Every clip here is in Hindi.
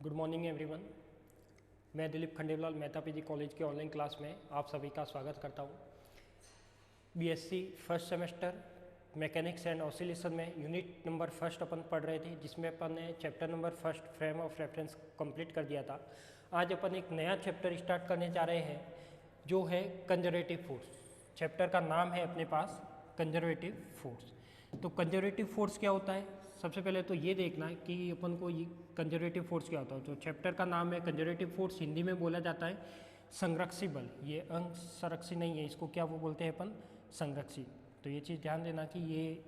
Good morning everyone. मैं दिलीप खंडेलवाल मेहता पीजी कॉलेज के ऑनलाइन क्लास में आप सभी का स्वागत करता हूँ। BSc first semester mechanics and oscillation में यूनिट नंबर फर्स्ट अपन पढ़ रहे थे, जिसमें अपन ने chapter number first frame of reference complete कर दिया था। आज अपन एक नया चैप्टर स्टार्ट करने जा रहे हैं जो है कंजर्वेटिव फोर्स। चैप्टर का नाम है अपने पास कंजर्वेटिव फोर्स। तो कंजर्वेटिव फोर्स क्या होता है, सबसे पहले तो ये देखना है कि अपन को ये कंजर्वेटिव फोर्स क्या होता है। तो चैप्टर का नाम है कंजर्वेटिव फोर्स, हिंदी में बोला जाता है संरक्षी बल। ये अंग संरक्षी नहीं है, इसको क्या वो बोलते हैं अपन, संरक्षी। तो ये चीज़ ध्यान देना कि ये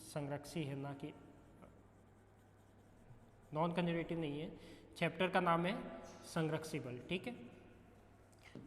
संरक्षी है, ना कि नॉन कंजर्वेटिव नहीं है। चैप्टर का नाम है संरक्षी बल, ठीक है।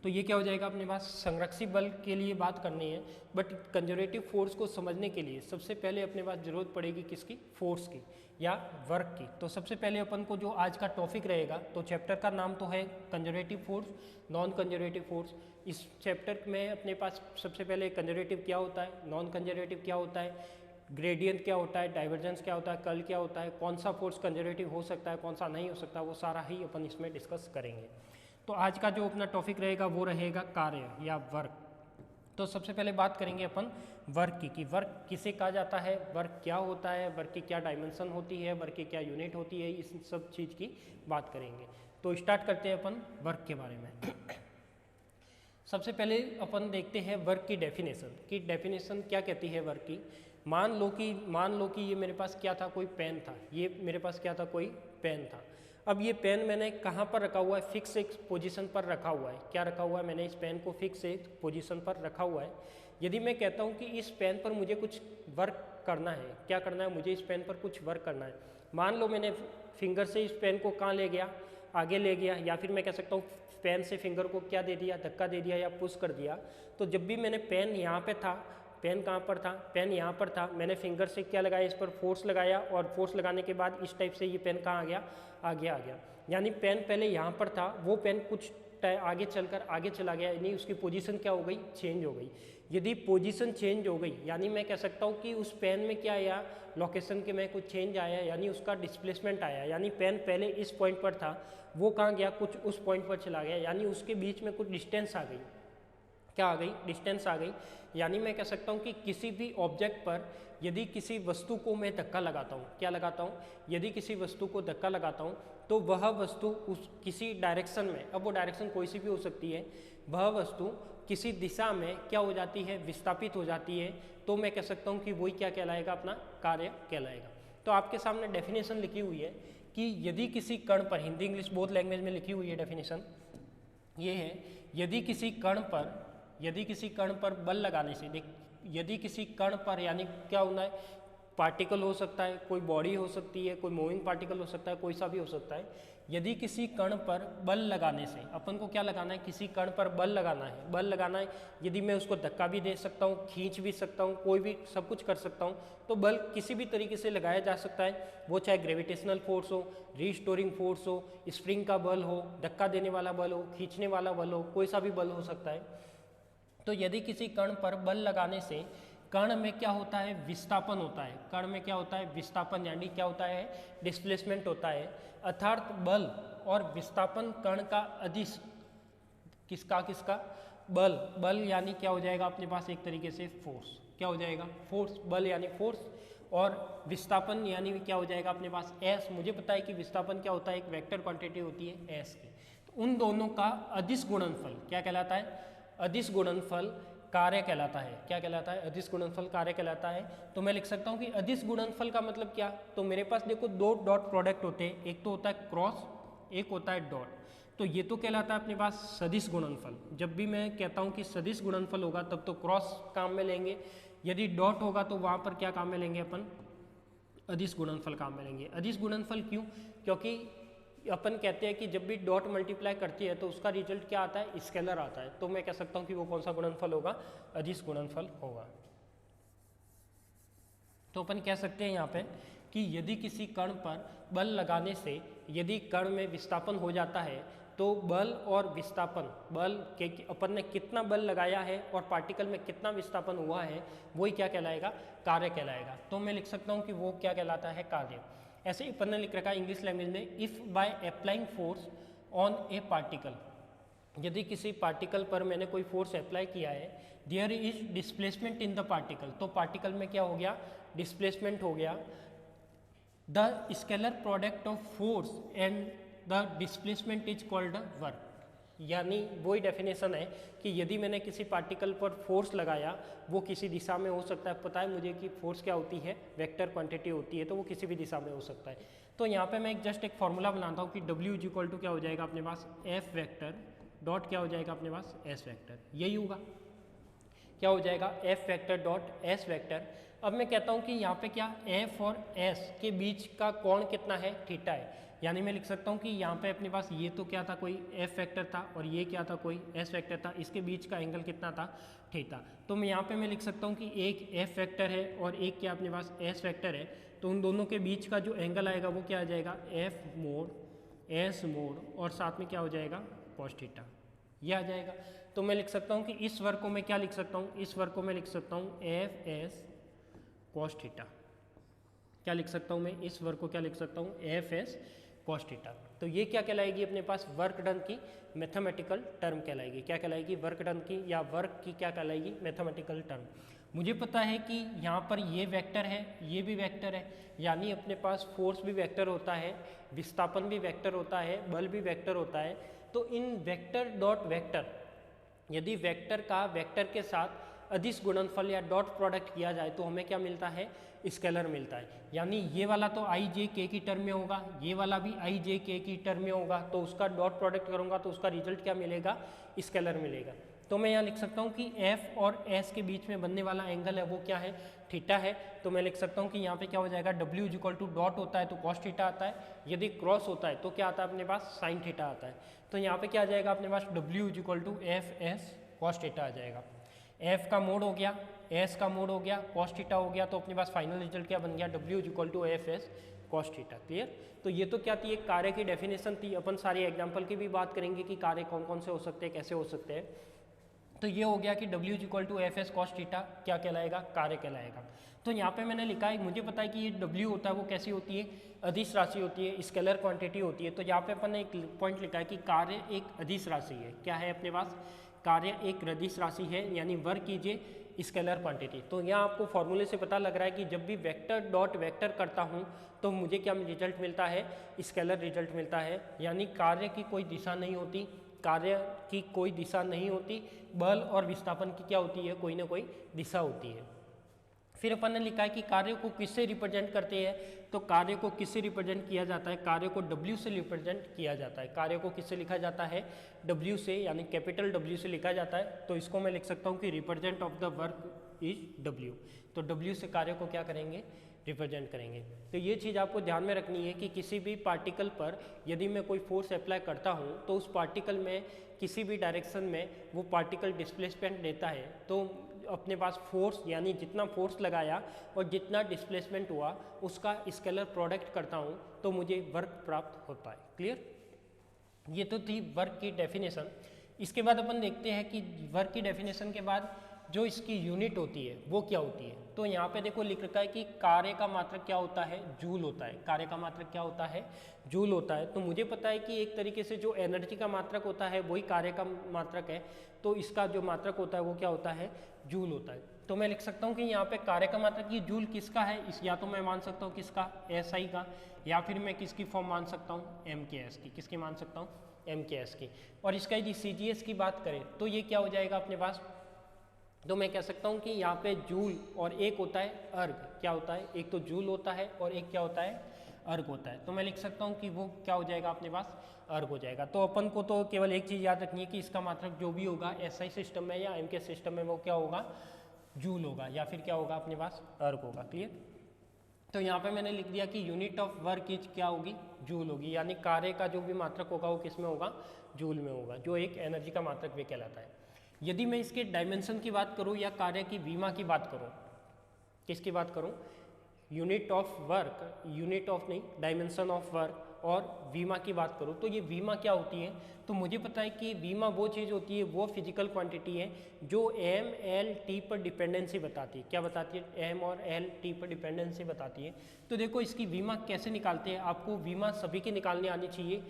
तो ये क्या हो जाएगा अपने पास, संरक्षी बल के लिए बात करनी है। बट कंजर्वेटिव फोर्स को समझने के लिए सबसे पहले अपने पास जरूरत पड़ेगी किसकी, फोर्स की या वर्क की। तो सबसे पहले अपन को जो आज का टॉपिक रहेगा, तो चैप्टर का नाम तो है conservative force, non conservative force. इस चैप्टर में अपने पास सबसे पहले कंजर्वेटिव क्या होता है, नॉन कंजर्वेटिव क्या होता है, ग्रेडियंट क्या होता है, डाइवर्जेंस क्या होता है, कर्ल क्या होता है, कौन सा फोर्स कंजर्वेटिव हो सकता है, कौन सा नहीं हो सकता, वो सारा ही अपन इसमें डिस्कस करेंगे। तो आज का जो अपना टॉपिक रहेगा वो रहेगा कार्य या वर्क। तो सबसे पहले बात करेंगे अपन वर्क की, कि वर्क किसे कहा जाता है, वर्क क्या होता है, वर्क की क्या डायमेंशन होती है, वर्क की क्या यूनिट होती है, इस सब चीज़ की बात करेंगे। तो स्टार्ट करते हैं अपन वर्क के बारे में। सबसे पहले अपन देखते हैं वर्क की डेफिनेशन क्या कहती है वर्क की। मान लो कि ये मेरे पास क्या था, कोई पेन था। ये मेरे पास क्या था, कोई पेन था। अब ये पेन मैंने कहाँ पर रखा हुआ है, फिक्स एक पोजीशन पर रखा हुआ है। क्या रखा हुआ है, मैंने इस पेन को फिक्स एक पोजीशन पर रखा हुआ है। यदि मैं कहता हूँ कि इस पेन पर मुझे कुछ वर्क करना है, क्या करना है, मुझे इस पेन पर कुछ वर्क करना है। मान लो मैंने फिंगर से इस पेन को कहाँ ले गया, आगे ले गया, या फिर मैं कह सकता हूँ पेन से फिंगर को क्या दे दिया, धक्का दे दिया या पुश कर दिया। तो जब भी मैंने पेन यहाँ पे था, पेन कहाँ पर था, पेन यहाँ पर था, मैंने फिंगर से क्या लगाया, इस पर फोर्स लगाया, और फोर्स लगाने के बाद इस टाइप से ये पेन कहाँ आ गया। यानी पेन पहले यहाँ पर था, वो पेन कुछ आगे चलकर आगे चला गया, यानी उसकी पोजीशन क्या हो गई, चेंज हो गई। यदि पोजीशन चेंज हो गई, यानी मैं कह सकता हूँ कि उस पेन में क्या आया, लोकेशन के में कुछ चेंज आया, यानी उसका डिस्प्लेसमेंट आया। यानी पेन पहले इस पॉइंट पर था, वो कहाँ गया, कुछ उस पॉइंट पर चला गया, यानी उसके बीच में कुछ डिस्टेंस आ गई। क्या आ गई, डिस्टेंस आ गई। यानी मैं कह सकता हूँ कि किसी भी ऑब्जेक्ट पर यदि किसी वस्तु को मैं धक्का लगाता हूँ, क्या लगाता हूँ, यदि किसी वस्तु को धक्का लगाता हूँ, तो वह वस्तु उस किसी डायरेक्शन में, अब वो डायरेक्शन कोई सी भी हो सकती है, वह वस्तु किसी दिशा में क्या हो जाती है, विस्थापित हो जाती है। तो मैं कह सकता हूँ कि वही क्या कहलाएगा, अपना कार्य कहलाएगा। तो आपके सामने डेफिनेशन लिखी हुई है कि यदि किसी कण पर, हिंदी इंग्लिश बोथ लैंग्वेज में लिखी हुई है डेफिनेशन, ये है यदि किसी कण पर बल लगाने से, यदि किसी कण पर, यानी क्या होना है, पार्टिकल हो सकता है, कोई बॉडी हो सकती है, कोई मूविंग पार्टिकल हो सकता है, कोई सा भी हो सकता है। यदि किसी कण पर बल लगाने से, अपन को क्या लगाना है, किसी कण पर बल लगाना है, यदि मैं उसको धक्का भी दे सकता हूँ, खींच भी सकता हूँ, कोई भी सब कुछ कर सकता हूँ, तो बल किसी भी तरीके से लगाया जा सकता है। वो चाहे ग्रेविटेशनल फोर्स हो, रीस्टोरिंग फोर्स हो, स्प्रिंग का बल हो, धक्का देने वाला बल हो, खींचने वाला बल हो, कोई सा भी बल हो सकता है। तो यदि किसी कण पर बल लगाने से कण में क्या होता है, विस्थापन होता है। कण में क्या होता है, विस्थापन, यानी क्या होता है, डिस्प्लेसमेंट होता है। अर्थात बल और विस्थापन कण का अदिश, किसका बल यानी क्या हो जाएगा अपने पास, एक तरीके से फोर्स। क्या हो जाएगा, फोर्स। बल यानी फोर्स, और विस्थापन यानी क्या हो जाएगा अपने पास, एस। मुझे पता है कि विस्थापन क्या होता है, एक वेक्टर क्वांटिटी होती है एस की। तो उन दोनों का अदिश गुणनफल क्या कहलाता है, अदिश गुणनफल कार्य कहलाता है। क्या कहलाता है, अदिश गुणनफल कार्य कहलाता है। तो मैं लिख सकता हूँ कि अदिश गुणनफल का मतलब क्या, तो मेरे पास देखो दो डॉट प्रोडक्ट होते हैं, एक तो होता है क्रॉस, एक होता है डॉट। तो ये तो कहलाता है अपने पास सदिश गुणनफल। जब भी मैं कहता हूँ कि सदिश गुणनफल होगा तब तो क्रॉस काम में लेंगे, यदि डॉट होगा तो वहाँ पर क्या काम में लेंगे अपन, अदिश गुणनफल काम में लेंगे। अदिश गुणनफल क्यों, क्योंकि अपन कहते हैं कि जब भी डॉट मल्टीप्लाई करती है तो उसका रिजल्ट क्या आता है, स्केलर आता है। तो मैं कह सकता हूँ कि वो कौन सा गुणनफल होगा, अदिश गुणनफल होगा। तो अपन कह सकते हैं यहाँ पे कि यदि किसी कण पर बल लगाने से यदि कण में विस्थापन हो जाता है, तो बल और विस्थापन, बल के अपन ने कितना बल लगाया है और पार्टिकल में कितना विस्थापन हुआ है, वही क्या कहलाएगा, कार्य कहलाएगा। तो मैं लिख सकता हूँ कि वो क्या कहलाता है, कार्य। ऐसे ही अपन ने लिख रखा है इंग्लिश लैंग्वेज में, if by applying force on a particle, यदि किसी पार्टिकल पर मैंने कोई फोर्स अप्लाई किया है, there is displacement in the particle, तो पार्टिकल में क्या हो गया, डिस्प्लेसमेंट हो गया, the scalar product of force and the displacement is called work. यानी वही डेफिनेशन है कि यदि मैंने किसी पार्टिकल पर फोर्स लगाया, वो किसी दिशा में हो सकता है, पता है मुझे कि फोर्स क्या होती है, वेक्टर क्वांटिटी होती है, तो वो किसी भी दिशा में हो सकता है। तो यहाँ पे मैं एक फॉर्मूला बनाता हूँ कि W इज इक्वल टू क्या हो जाएगा अपने पास, F वेक्टर डॉट क्या हो जाएगा अपने पास, S वेक्टर, यही होगा, क्या हो जाएगा, F vector dot S vector. अब मैं कहता हूँ कि यहाँ पे क्या, F और S के बीच का कोण कितना है, थीटा है। यानी मैं लिख सकता हूँ कि यहाँ पे अपने पास ये तो क्या था, कोई F वेक्टर था, और ये क्या था, कोई S वेक्टर था, इसके बीच का एंगल कितना था, थीटा। तो मैं यहाँ पे मैं लिख सकता हूँ कि एक F वेक्टर है और एक क्या अपने पास S वेक्टर है, तो उन दोनों के बीच का जो एंगल आएगा वो क्या आ जाएगा, F मोड S मोड, और साथ में क्या हो जाएगा, cos थीटा, ये आ जाएगा। तो मैं लिख सकता हूँ कि इस वर्ग को मैं क्या लिख सकता हूँ, इस वर्ग को मैं लिख सकता हूँ FS cos थीटा, क्या लिख सकता हूँ मैं, इस वर्ग को क्या लिख सकता हूँ, FS cos थीटा। तो ये क्या कहलाएगी अपने पास, वर्क डन की मैथमेटिकल टर्म कहलाएगी, क्या कहलाएगी, वर्क डन की या वर्क की क्या कहलाएगी, मैथमेटिकल टर्म। मुझे पता है कि यहाँ पर ये वेक्टर है, ये भी वेक्टर है, यानी अपने पास फोर्स भी वेक्टर होता है, विस्थापन भी वेक्टर होता है, बल भी वेक्टर होता है। तो इन वेक्टर डॉट वेक्टर, यदि वेक्टर का वेक्टर के साथ अदिश गुणनफल या डॉट प्रोडक्ट किया जाए तो हमें क्या मिलता है, स्केलर मिलता है। यानी ये वाला तो आई जे के की टर्म में होगा, ये वाला भी आई जे के की टर्म में होगा, तो उसका डॉट प्रोडक्ट करूंगा तो उसका रिजल्ट क्या मिलेगा, स्केलर मिलेगा। तो मैं यहाँ लिख सकता हूँ कि F और S के बीच में बनने वाला एंगल है वो क्या है, थीटा है। तो मैं लिख सकता हूँ कि यहाँ पे क्या हो जाएगा, W is equal to dot होता है तो cos थीटा आता है, यदि क्रॉस होता है तो क्या आता है अपने पास, साइन थीटा आता है। तो यहाँ पे क्या आ जाएगा अपने पास, W is equal to FS cos theta आ जाएगा। F का मोड हो गया, S का मोड हो गया, cos थीटा हो गया, तो अपने पास फाइनल रिजल्ट क्या बन गया, W is equal to FS cos theta. Clear. तो ये तो क्या थी, एक कार्य की डेफिनेशन थी। अपन सारे एग्जाम्पल की भी बात करेंगे कि कार्य कौन कौन से हो सकते हैं, कैसे हो सकते हैं। तो ये हो गया कि W is equal to FS cos theta क्या कहलाएगा, कार्य कहलाएगा। तो यहाँ पे मैंने लिखा है, मुझे पता है कि ये W होता है वो कैसी होती है, अदिश राशि होती है, स्केलर क्वांटिटी होती है। तो यहाँ पे अपन ने एक पॉइंट लिखा है कि कार्य एक अदिश राशि है। क्या है अपने पास, कार्य एक अदिश राशि है, यानी वर्क कीजिए स्केलर क्वांटिटी। तो यहाँ आपको फॉर्मूले से पता लग रहा है कि जब भी वेक्टर डॉट वेक्टर करता हूँ तो मुझे क्या रिजल्ट मिलता है, स्केलर रिजल्ट मिलता है। यानी कार्य की कोई दिशा नहीं होती, कार्य की कोई दिशा नहीं होती, बल और विस्थापन की क्या होती है, कोई ना कोई दिशा होती है। फिर अपन ने लिखा है कि कार्य को किससे रिप्रेजेंट करते हैं, तो कार्य को किससे रिप्रेजेंट किया जाता है, कार्य को W से रिप्रेजेंट किया जाता है। कार्य को किससे लिखा जाता है, W से, यानी कैपिटल W से लिखा जाता है। तो इसको मैं लिख सकता हूँ कि represent of the work is W। तो W से कार्य को क्या करेंगे, रिप्रेजेंट करेंगे। तो ये चीज़ आपको ध्यान में रखनी है कि किसी भी पार्टिकल पर यदि मैं कोई फोर्स अप्लाई करता हूँ तो उस पार्टिकल में किसी भी डायरेक्शन में वो पार्टिकल डिस्प्लेसमेंट देता है, तो अपने पास फोर्स, यानी जितना फोर्स लगाया और जितना डिस्प्लेसमेंट हुआ उसका स्केलर प्रोडक्ट करता हूँ तो मुझे वर्क प्राप्त होता है। क्लियर। ये तो थी वर्क की डेफिनेशन। इसके बाद अपन देखते हैं कि वर्क की डेफिनेशन के बाद जो इसकी यूनिट होती है वो क्या होती है। तो यहाँ पे देखो लिख रखा है कि कार्य का मात्रक क्या होता है, जूल होता है। कार्य का मात्रक क्या होता है, जूल होता है। तो मुझे पता है कि एक तरीके से जो एनर्जी का मात्रक होता है वही कार्य का मात्रक है, तो इसका जो मात्रक होता है वो क्या होता है, जूल होता है। तो मैं लिख सकता हूँ कि यहाँ पे कार्य का मात्रक ये जूल किसका है, इस या तो मैं मान सकता हूँ किसका, SI का, या फिर मैं किसकी फॉर्म मान सकता हूँ, MKS की। किसकी मान सकता हूँ, MKS की। और इसका यदि CGS की बात करें तो ये क्या हो जाएगा अपने पास, तो मैं कह सकता हूँ कि यहाँ पे जूल और एक होता है अर्ग। क्या होता है, एक तो जूल होता है और एक क्या होता है, अर्ग होता है। तो मैं लिख सकता हूँ कि वो क्या हो जाएगा अपने पास, अर्ग हो जाएगा। तो अपन को तो केवल एक चीज़ याद रखनी है कि इसका मात्रक जो भी होगा SI सिस्टम में या MKS सिस्टम में वो क्या होगा, जूल होगा, या फिर क्या होगा अपने पास, अर्ग होगा। क्लियर। तो यहाँ पे मैंने लिख दिया कि यूनिट ऑफ वर्क इज क्या होगी, जूल होगी। यानी कार्य का जो भी मात्रक होगा वो किस में होगा, जूल में होगा, जो एक एनर्जी का मात्रक भी कहलाता है। यदि मैं इसके डायमेंशन की बात करूँ या कार्य की विमा की बात करूँ, किसकी बात करूँ, unit of work, unit of नहीं, डायमेंशन ऑफ वर्क, और वीमा की बात करूँ तो ये वीमा क्या होती है, तो मुझे पता है कि वीमा वो चीज़ होती है, वो फिजिकल क्वांटिटी है जो एम एल टी पर डिपेंडेंसी बताती है। क्या बताती है? एम और एल टी पर डिपेंडेंसी बताती है। तो देखो इसकी वीमा कैसे निकालते हैं, आपको वीमा सभी की निकालने आनी चाहिए।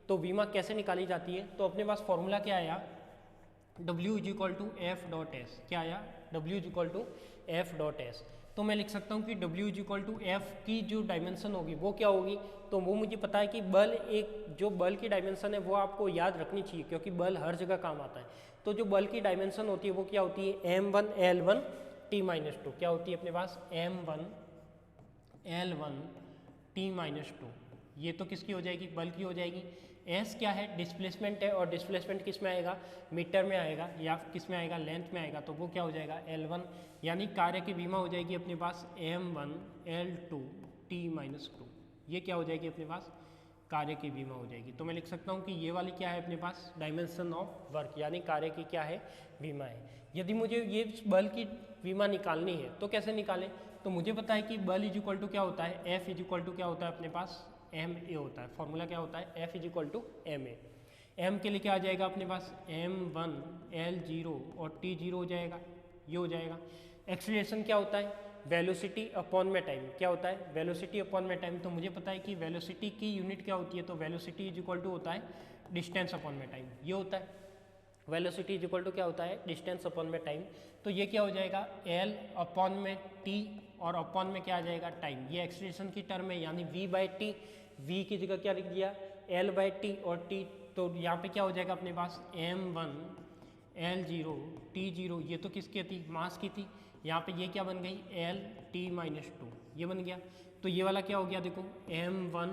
तो वीमा कैसे निकाली जाती है, तो अपने पास फॉर्मूला क्या आया, W is equal to F dot S. क्या आया? W is equal to F dot S. तो मैं लिख सकता हूँ कि W is equal to F की जो डायमेंशन होगी वो क्या होगी, तो वो मुझे पता है कि बल, एक जो बल की डायमेंशन है वो आपको याद रखनी चाहिए क्योंकि बल हर जगह काम आता है। तो जो बल की डायमेंशन होती है वो क्या होती है, M1 L1 T-2। क्या होती है अपने पास? M1 L1 T-2। ये तो किसकी हो जाएगी? बल की हो जाएगी। एस क्या है? डिस्प्लेसमेंट है, और डिस्प्लेसमेंट किस में आएगा? मीटर में आएगा, या किस में आएगा? लेंथ में आएगा। तो वो क्या हो जाएगा? L1, यानी कार्य की बीमा हो जाएगी अपने पास M1 L2 T-2। ये क्या हो जाएगी अपने पास? कार्य की बीमा हो जाएगी। तो मैं लिख सकता हूँ कि ये वाली क्या है अपने पास? डायमेंशन ऑफ वर्क, यानी कार्य की क्या है? बीमा है। यदि मुझे ये बल की बीमा निकालनी है तो कैसे निकालें, तो मुझे पता है कि बल इज इक्वल टू क्या होता है, एफ इज इक्वल टू क्या होता है अपने पास? एम ए होता है। फॉर्मूला क्या होता है? F is equal to M A. M के लिए क्या आ जाएगा अपने पास? M1 L0 और T0 हो जाएगा, ये हो जाएगा। एक्सीलरेशन क्या होता है? वेलोसिटी अपॉन में टाइम। क्या होता है? वेलोसिटी अपॉन में टाइम। तो मुझे पता है कि वेलोसिटी की यूनिट क्या होती है, तो वेलोसिटी इज इक्वल टू होता है डिस्टेंस अपॉन में टाइम, ये होता है। वेलोसिटी इज इक्वल टू क्या होता है? डिस्टेंस अपॉन में टाइम। तो ये क्या हो जाएगा? L अपॉन में T, और अपॉन में क्या आ जाएगा? टाइम। ये एक्सीलरेशन की टर्म है, यानी V/T। V की जगह क्या लिख दिया? L/T और T। तो यहाँ पे क्या हो जाएगा अपने पास? M1 L0 T0। ये तो किसकी थी? मास की थी। यहाँ पे ये क्या बन गई? L/T-2, ये बन गया। तो ये वाला क्या हो गया? देखो M1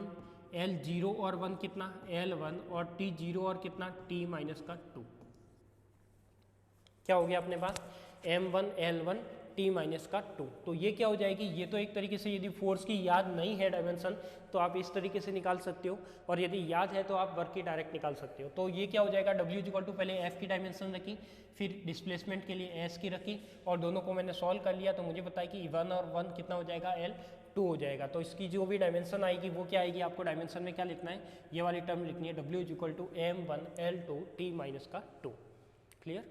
L0 और 1 कितना? L1, और T0 और कितना? T-2। क्या हो गया अपने पास? M1 L1 T-2। तो ये क्या हो जाएगी? ये तो एक तरीके से यदि फोर्स की याद नहीं है डायमेंशन तो आप इस तरीके से निकाल सकते हो, और यदि याद है तो आप वर्क की डायरेक्ट निकाल सकते हो। तो ये क्या हो जाएगा? W इक्वल टू पहले F की डायमेंशन रखी, फिर डिस्प्लेसमेंट के लिए S की रखी, और दोनों को मैंने सॉल्व कर लिया। तो मुझे पता है कि 1 और 1 कितना हो जाएगा? L2 हो जाएगा। तो इसकी जो भी डायमेंशन आएगी वो क्या आएगी? आपको डायमेंशन में क्या लिखना है? ये वाली टर्म लिखनी है, W equal to M1 L2 T-2। Clear?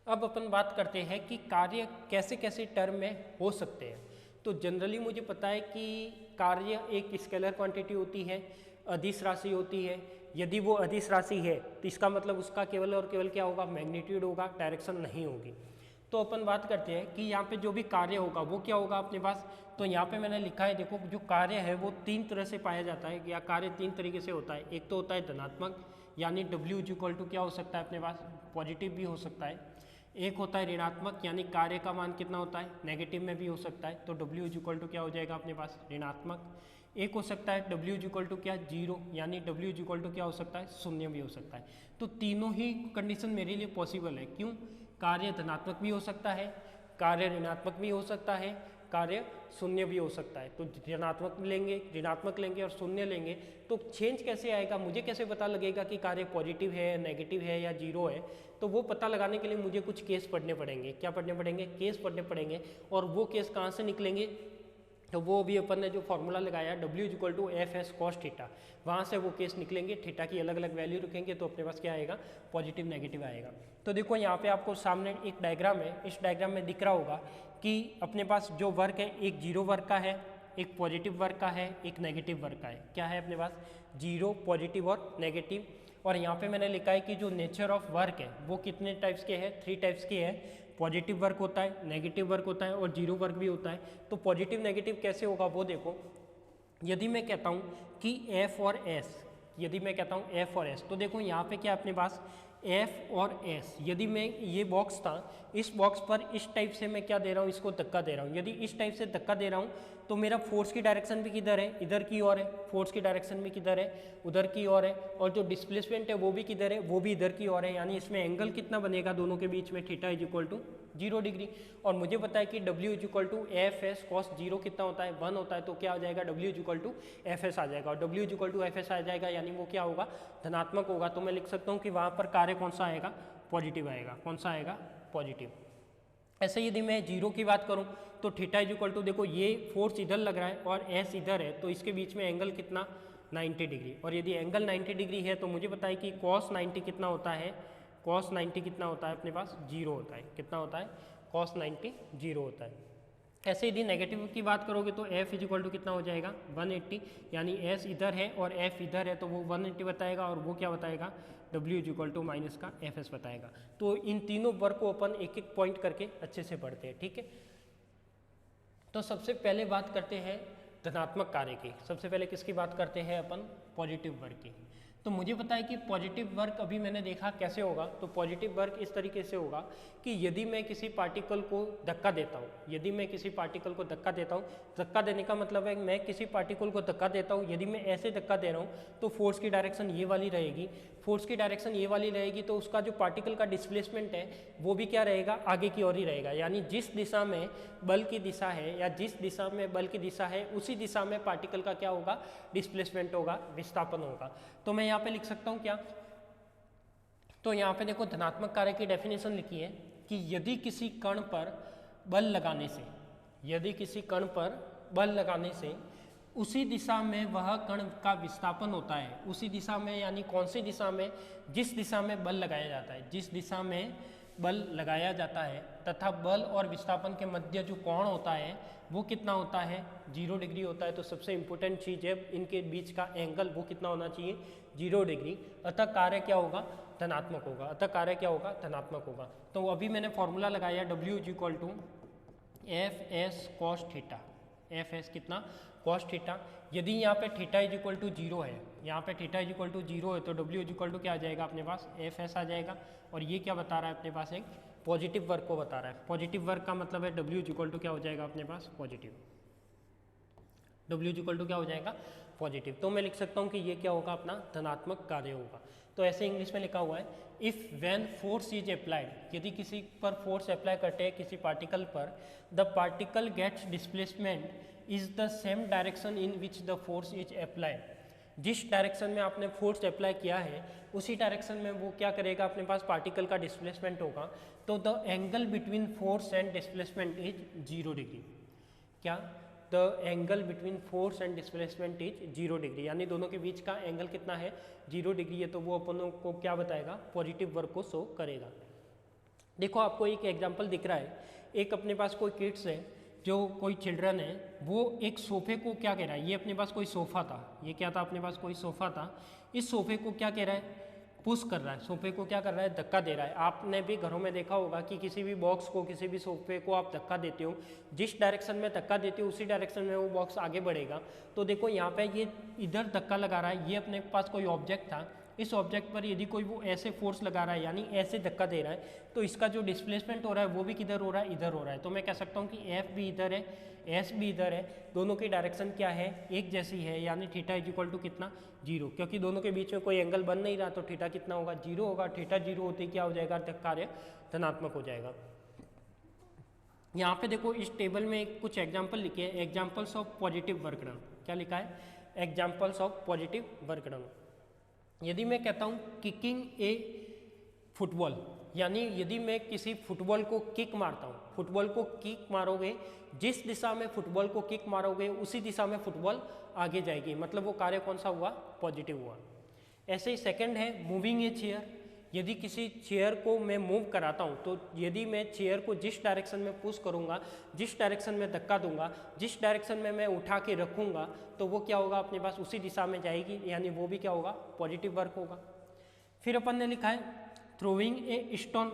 अब अपन बात करते हैं कि कार्य कैसे कैसे टर्म में हो सकते हैं। तो जनरली मुझे पता है कि कार्य एक स्केलर क्वांटिटी होती है, अदिश राशि होती है। यदि वो अदिश राशि है तो इसका मतलब उसका केवल और केवल क्या होगा? मैग्नीट्यूड होगा, डायरेक्शन नहीं होगी। तो अपन बात करते हैं कि यहाँ पे जो भी कार्य होगा वो क्या होगा अपने पास। तो यहाँ पे मैंने लिखा है, देखो जो कार्य है वो 3 तरह से पाया जाता है, या कार्य 3 तरीके से होता है। एक तो होता है धनात्मक, यानी W इक्वल टू क्या हो सकता है अपने पास? पॉजिटिव भी हो सकता है। एक होता है ऋणात्मक, यानी कार्य का मान कितना होता है? नेगेटिव में भी हो सकता है। तो W इक्वल टू क्या हो जाएगा अपने पास? ऋणात्मक। एक हो सकता है W इक्वल टू क्या? 0, यानी W इक्वल टू क्या हो सकता है? शून्य भी हो सकता है। तो तीनों ही कंडीशन मेरे लिए पॉसिबल है। क्यों? कार्य धनात्मक भी हो सकता है, कार्य ऋणात्मक भी हो सकता है, कार्य शून्य भी हो सकता है। तो ऋणात्मक लेंगे और शून्य लेंगे तो चेंज कैसे आएगा? मुझे कैसे पता लगेगा कि कार्य पॉजिटिव है, नेगेटिव है या 0 है? तो वो पता लगाने के लिए मुझे कुछ केस पढ़ने पड़ेंगे। क्या पढ़ने पड़ेंगे? केस पढ़ने पड़ेंगे। और वो केस कहाँ से निकलेंगे? तो वो भी अपन ने जो फॉर्मूला लगाया W equal to FS cos theta, वहाँ से वो केस निकलेंगे। थीटा की अलग अलग वैल्यू रखेंगे तो अपने पास क्या आएगा? पॉजिटिव नेगेटिव आएगा। तो देखो यहाँ पे आपको सामने एक डायग्राम है, इस डायग्राम में दिख रहा होगा कि अपने पास जो वर्क है एक 0 वर्क का है, एक पॉजिटिव वर्क का है, एक नेगेटिव वर्क का है। क्या है अपने पास? 0, पॉजिटिव और नेगेटिव। और यहाँ पे मैंने लिखा है कि जो नेचर ऑफ वर्क है वो कितने टाइप्स के हैं? 3 टाइप्स के हैं। पॉजिटिव वर्क होता है, नेगेटिव वर्क होता है और 0 वर्क भी होता है। तो पॉजिटिव नेगेटिव कैसे होगा वो देखो। यदि मैं कहता हूँ कि F और S, यदि मैं कहता हूँ F और S, तो देखो यहाँ पे क्या अपने पास F और S। यदि मैं ये बॉक्स था, इस बॉक्स पर इस टाइप से मैं क्या दे रहा हूँ? इसको धक्का दे रहा हूँ। यदि इस टाइप से धक्का दे रहा हूँ तो मेरा फोर्स की डायरेक्शन भी किधर है? इधर की ओर है। फोर्स की डायरेक्शन भी किधर है? उधर की ओर है। और जो डिस्प्लेसमेंट है वो भी किधर है? वो भी इधर की ओर है। यानी इसमें एंगल कितना बनेगा दोनों के बीच में? Theta is equal to 0 degree. और मुझे पता है कि W is equal to FS cos 0 कितना होता है? 1 होता है। तो क्या आ जाएगा? W is equal to FS आ जाएगा। और W is equal to FS आ जाएगा यानी वो क्या होगा? धनात्मक होगा। तो मैं लिख सकता हूँ कि वहाँ पर कार्य कौन सा आएगा? पॉजिटिव आएगा। कौन सा आएगा? पॉजिटिव। ऐसे यदि मैं 0 की बात करूं तो थीटा इज इक्वल टू, देखो ये फोर्स इधर लग रहा है और S इधर है, तो इसके बीच में एंगल कितना 90 डिग्री। और यदि एंगल 90 डिग्री है तो मुझे पता है कि cos 90 कितना होता है, cos 90 कितना होता है अपने पास 0 होता है। कितना होता है? cos 90 0 होता है। ऐसे यदि नेगेटिव की बात करोगे तो f इज इक्वल टू कितना हो जाएगा 180, यानी s इधर है और f इधर है तो वो 180 बताएगा और वो क्या बताएगा w is equal to minus का fs बताएगा। तो इन तीनों वर्क को अपन एक एक पॉइंट करके अच्छे से पढ़ते हैं, ठीक है। तो सबसे पहले बात करते हैं धनात्मक कार्य की। सबसे पहले किसकी बात करते हैं अपन? पॉजिटिव वर्क की। तो मुझे पता है कि पॉजिटिव वर्क अभी मैंने देखा कैसे होगा। तो पॉजिटिव वर्क इस तरीके से होगा कि यदि मैं किसी पार्टिकल को धक्का देता हूँ, यदि मैं किसी पार्टिकल को धक्का देता हूँ, धक्का देने का मतलब है मैं किसी पार्टिकल को धक्का देता हूँ, यदि मैं ऐसे धक्का दे रहा हूँ तो फोर्स की डायरेक्शन ये वाली रहेगी, फोर्स की डायरेक्शन ये वाली रहेगी, तो उसका जो पार्टिकल का डिस्प्लेसमेंट है वो भी क्या रहेगा? आगे की ओर ही रहेगा। यानी जिस दिशा में बल की दिशा है या जिस दिशा में बल की दिशा है उसी दिशा में पार्टिकल का क्या होगा? डिस्प्लेसमेंट होगा, विस्थापन होगा। तो मैं यहाँ पे लिख सकता हूँ क्या? तो यहाँ पे देखो धनात्मक कार्य की डेफिनेशन लिखी है कि यदि किसी कण पर बल लगाने से, यदि किसी कण पर बल लगाने से उसी दिशा में वह कण का विस्थापन होता है, उसी दिशा में, यानी कौन सी दिशा में? जिस दिशा में बल लगाया जाता है, जिस दिशा में बल लगाया जाता है तथा बल और विस्थापन के मध्य जो कोण होता है वो कितना होता है? 0 डिग्री होता है। तो सबसे इंपॉर्टेंट चीज़ है इनके बीच का एंगल, वो कितना होना चाहिए? 0 डिग्री। अतः कार्य क्या होगा? धनात्मक होगा। अतः कार्य क्या होगा? धनात्मक होगा। तो अभी मैंने फॉर्मूला लगाया W is equal to F S cos theta. F S कितना? Cos theta. यदि यहाँ पे थीटा इज इक्वल टू 0 है, यहाँ पे थीटा इज इक्वल टू 0 है तो W इज इक्वल टू क्या आ जाएगा अपने पास? एफ एस आ जाएगा। और ये क्या बता रहा है अपने पास? एक पॉजिटिव वर्क को बता रहा है। पॉजिटिव वर्क का मतलब है W इज इक्वल टू क्या हो जाएगा अपने पास? Positive. W is equal to क्या हो जाएगा? पॉजिटिव। तो मैं लिख सकता हूँ कि ये क्या होगा? अपना धनात्मक कार्य होगा। तो ऐसे इंग्लिश में लिखा हुआ है if when force is applied, यदि किसी पर फोर्स अप्लाई करते हैं किसी पार्टिकल पर, the particle gets displacement is the same direction in which the force is applied. जिस डायरेक्शन में आपने फोर्स अप्लाई किया है उसी डायरेक्शन में वो क्या करेगा? अपने पास पार्टिकल का डिस्प्लेसमेंट होगा। तो the angle between force and displacement is 0 degree. क्या? The angle between force and displacement is 0 degree, यानी दोनों के बीच का एंगल कितना है? 0 डिग्री है। तो वो अपनों को क्या बताएगा? पॉजिटिव वर्क को शो करेगा। देखो आपको एक एग्जांपल दिख रहा है, एक अपने पास कोई किड्स है, जो कोई चिल्ड्रन है, वो एक सोफे को क्या कह रहा है? ये अपने पास कोई सोफ़ा था, ये क्या था? अपने पास कोई सोफ़ा था। इस सोफे को क्या कह रहा है? पुश कर रहा है। सोफे को क्या कर रहा है? धक्का दे रहा है। आपने भी घरों में देखा होगा कि किसी भी बॉक्स को, किसी भी सोफे को आप धक्का देते हो, जिस डायरेक्शन में धक्का देते हो उसी डायरेक्शन में वो बॉक्स आगे बढ़ेगा। तो देखो यहाँ पे ये इधर धक्का लगा रहा है, ये अपने पास कोई ऑब्जेक्ट था, इस ऑब्जेक्ट पर यदि कोई वो ऐसे फोर्स लगा रहा है, यानी ऐसे धक्का दे रहा है, तो इसका जो डिस्प्लेसमेंट हो रहा है वो भी किधर हो रहा है? इधर हो रहा है। तो मैं कह सकता हूँ कि एफ भी इधर है, एस भी इधर है, दोनों की डायरेक्शन क्या है? एक जैसी है, यानी थीटा इज इक्वल टू कितना? 0। क्योंकि दोनों के बीच में कोई एंगल बन नहीं रहा तो थीटा कितना होगा? 0 होगा। थीटा 0 होते क्या हो जाएगा? कार्य धनात्मक हो जाएगा। यहाँ पे देखो इस टेबल में कुछ एग्जाम्पल लिखे हैं, examples of positive work done. क्या लिखा है? Examples of positive work done. यदि मैं कहता हूँ किकिंग ए फुटबॉल, यानी यदि मैं किसी फुटबॉल को किक मारता हूँ, फुटबॉल को किक मारोगे, जिस दिशा में फुटबॉल को किक मारोगे उसी दिशा में फुटबॉल आगे जाएगी, मतलब वो कार्य कौन सा हुआ? पॉजिटिव हुआ। ऐसे ही सेकंड है मूविंग ए चेयर। यदि किसी चेयर को मैं मूव कराता हूँ, तो यदि मैं चेयर को जिस डायरेक्शन में पुश करूँगा, जिस डायरेक्शन में धक्का दूंगा, जिस डायरेक्शन में मैं उठा के रखूँगा, तो वो क्या होगा? अपने पास उसी दिशा में जाएगी, यानी वो भी क्या होगा? पॉजिटिव वर्क होगा। फिर अपन ने लिखा है थ्रोइंग ए स्टोन।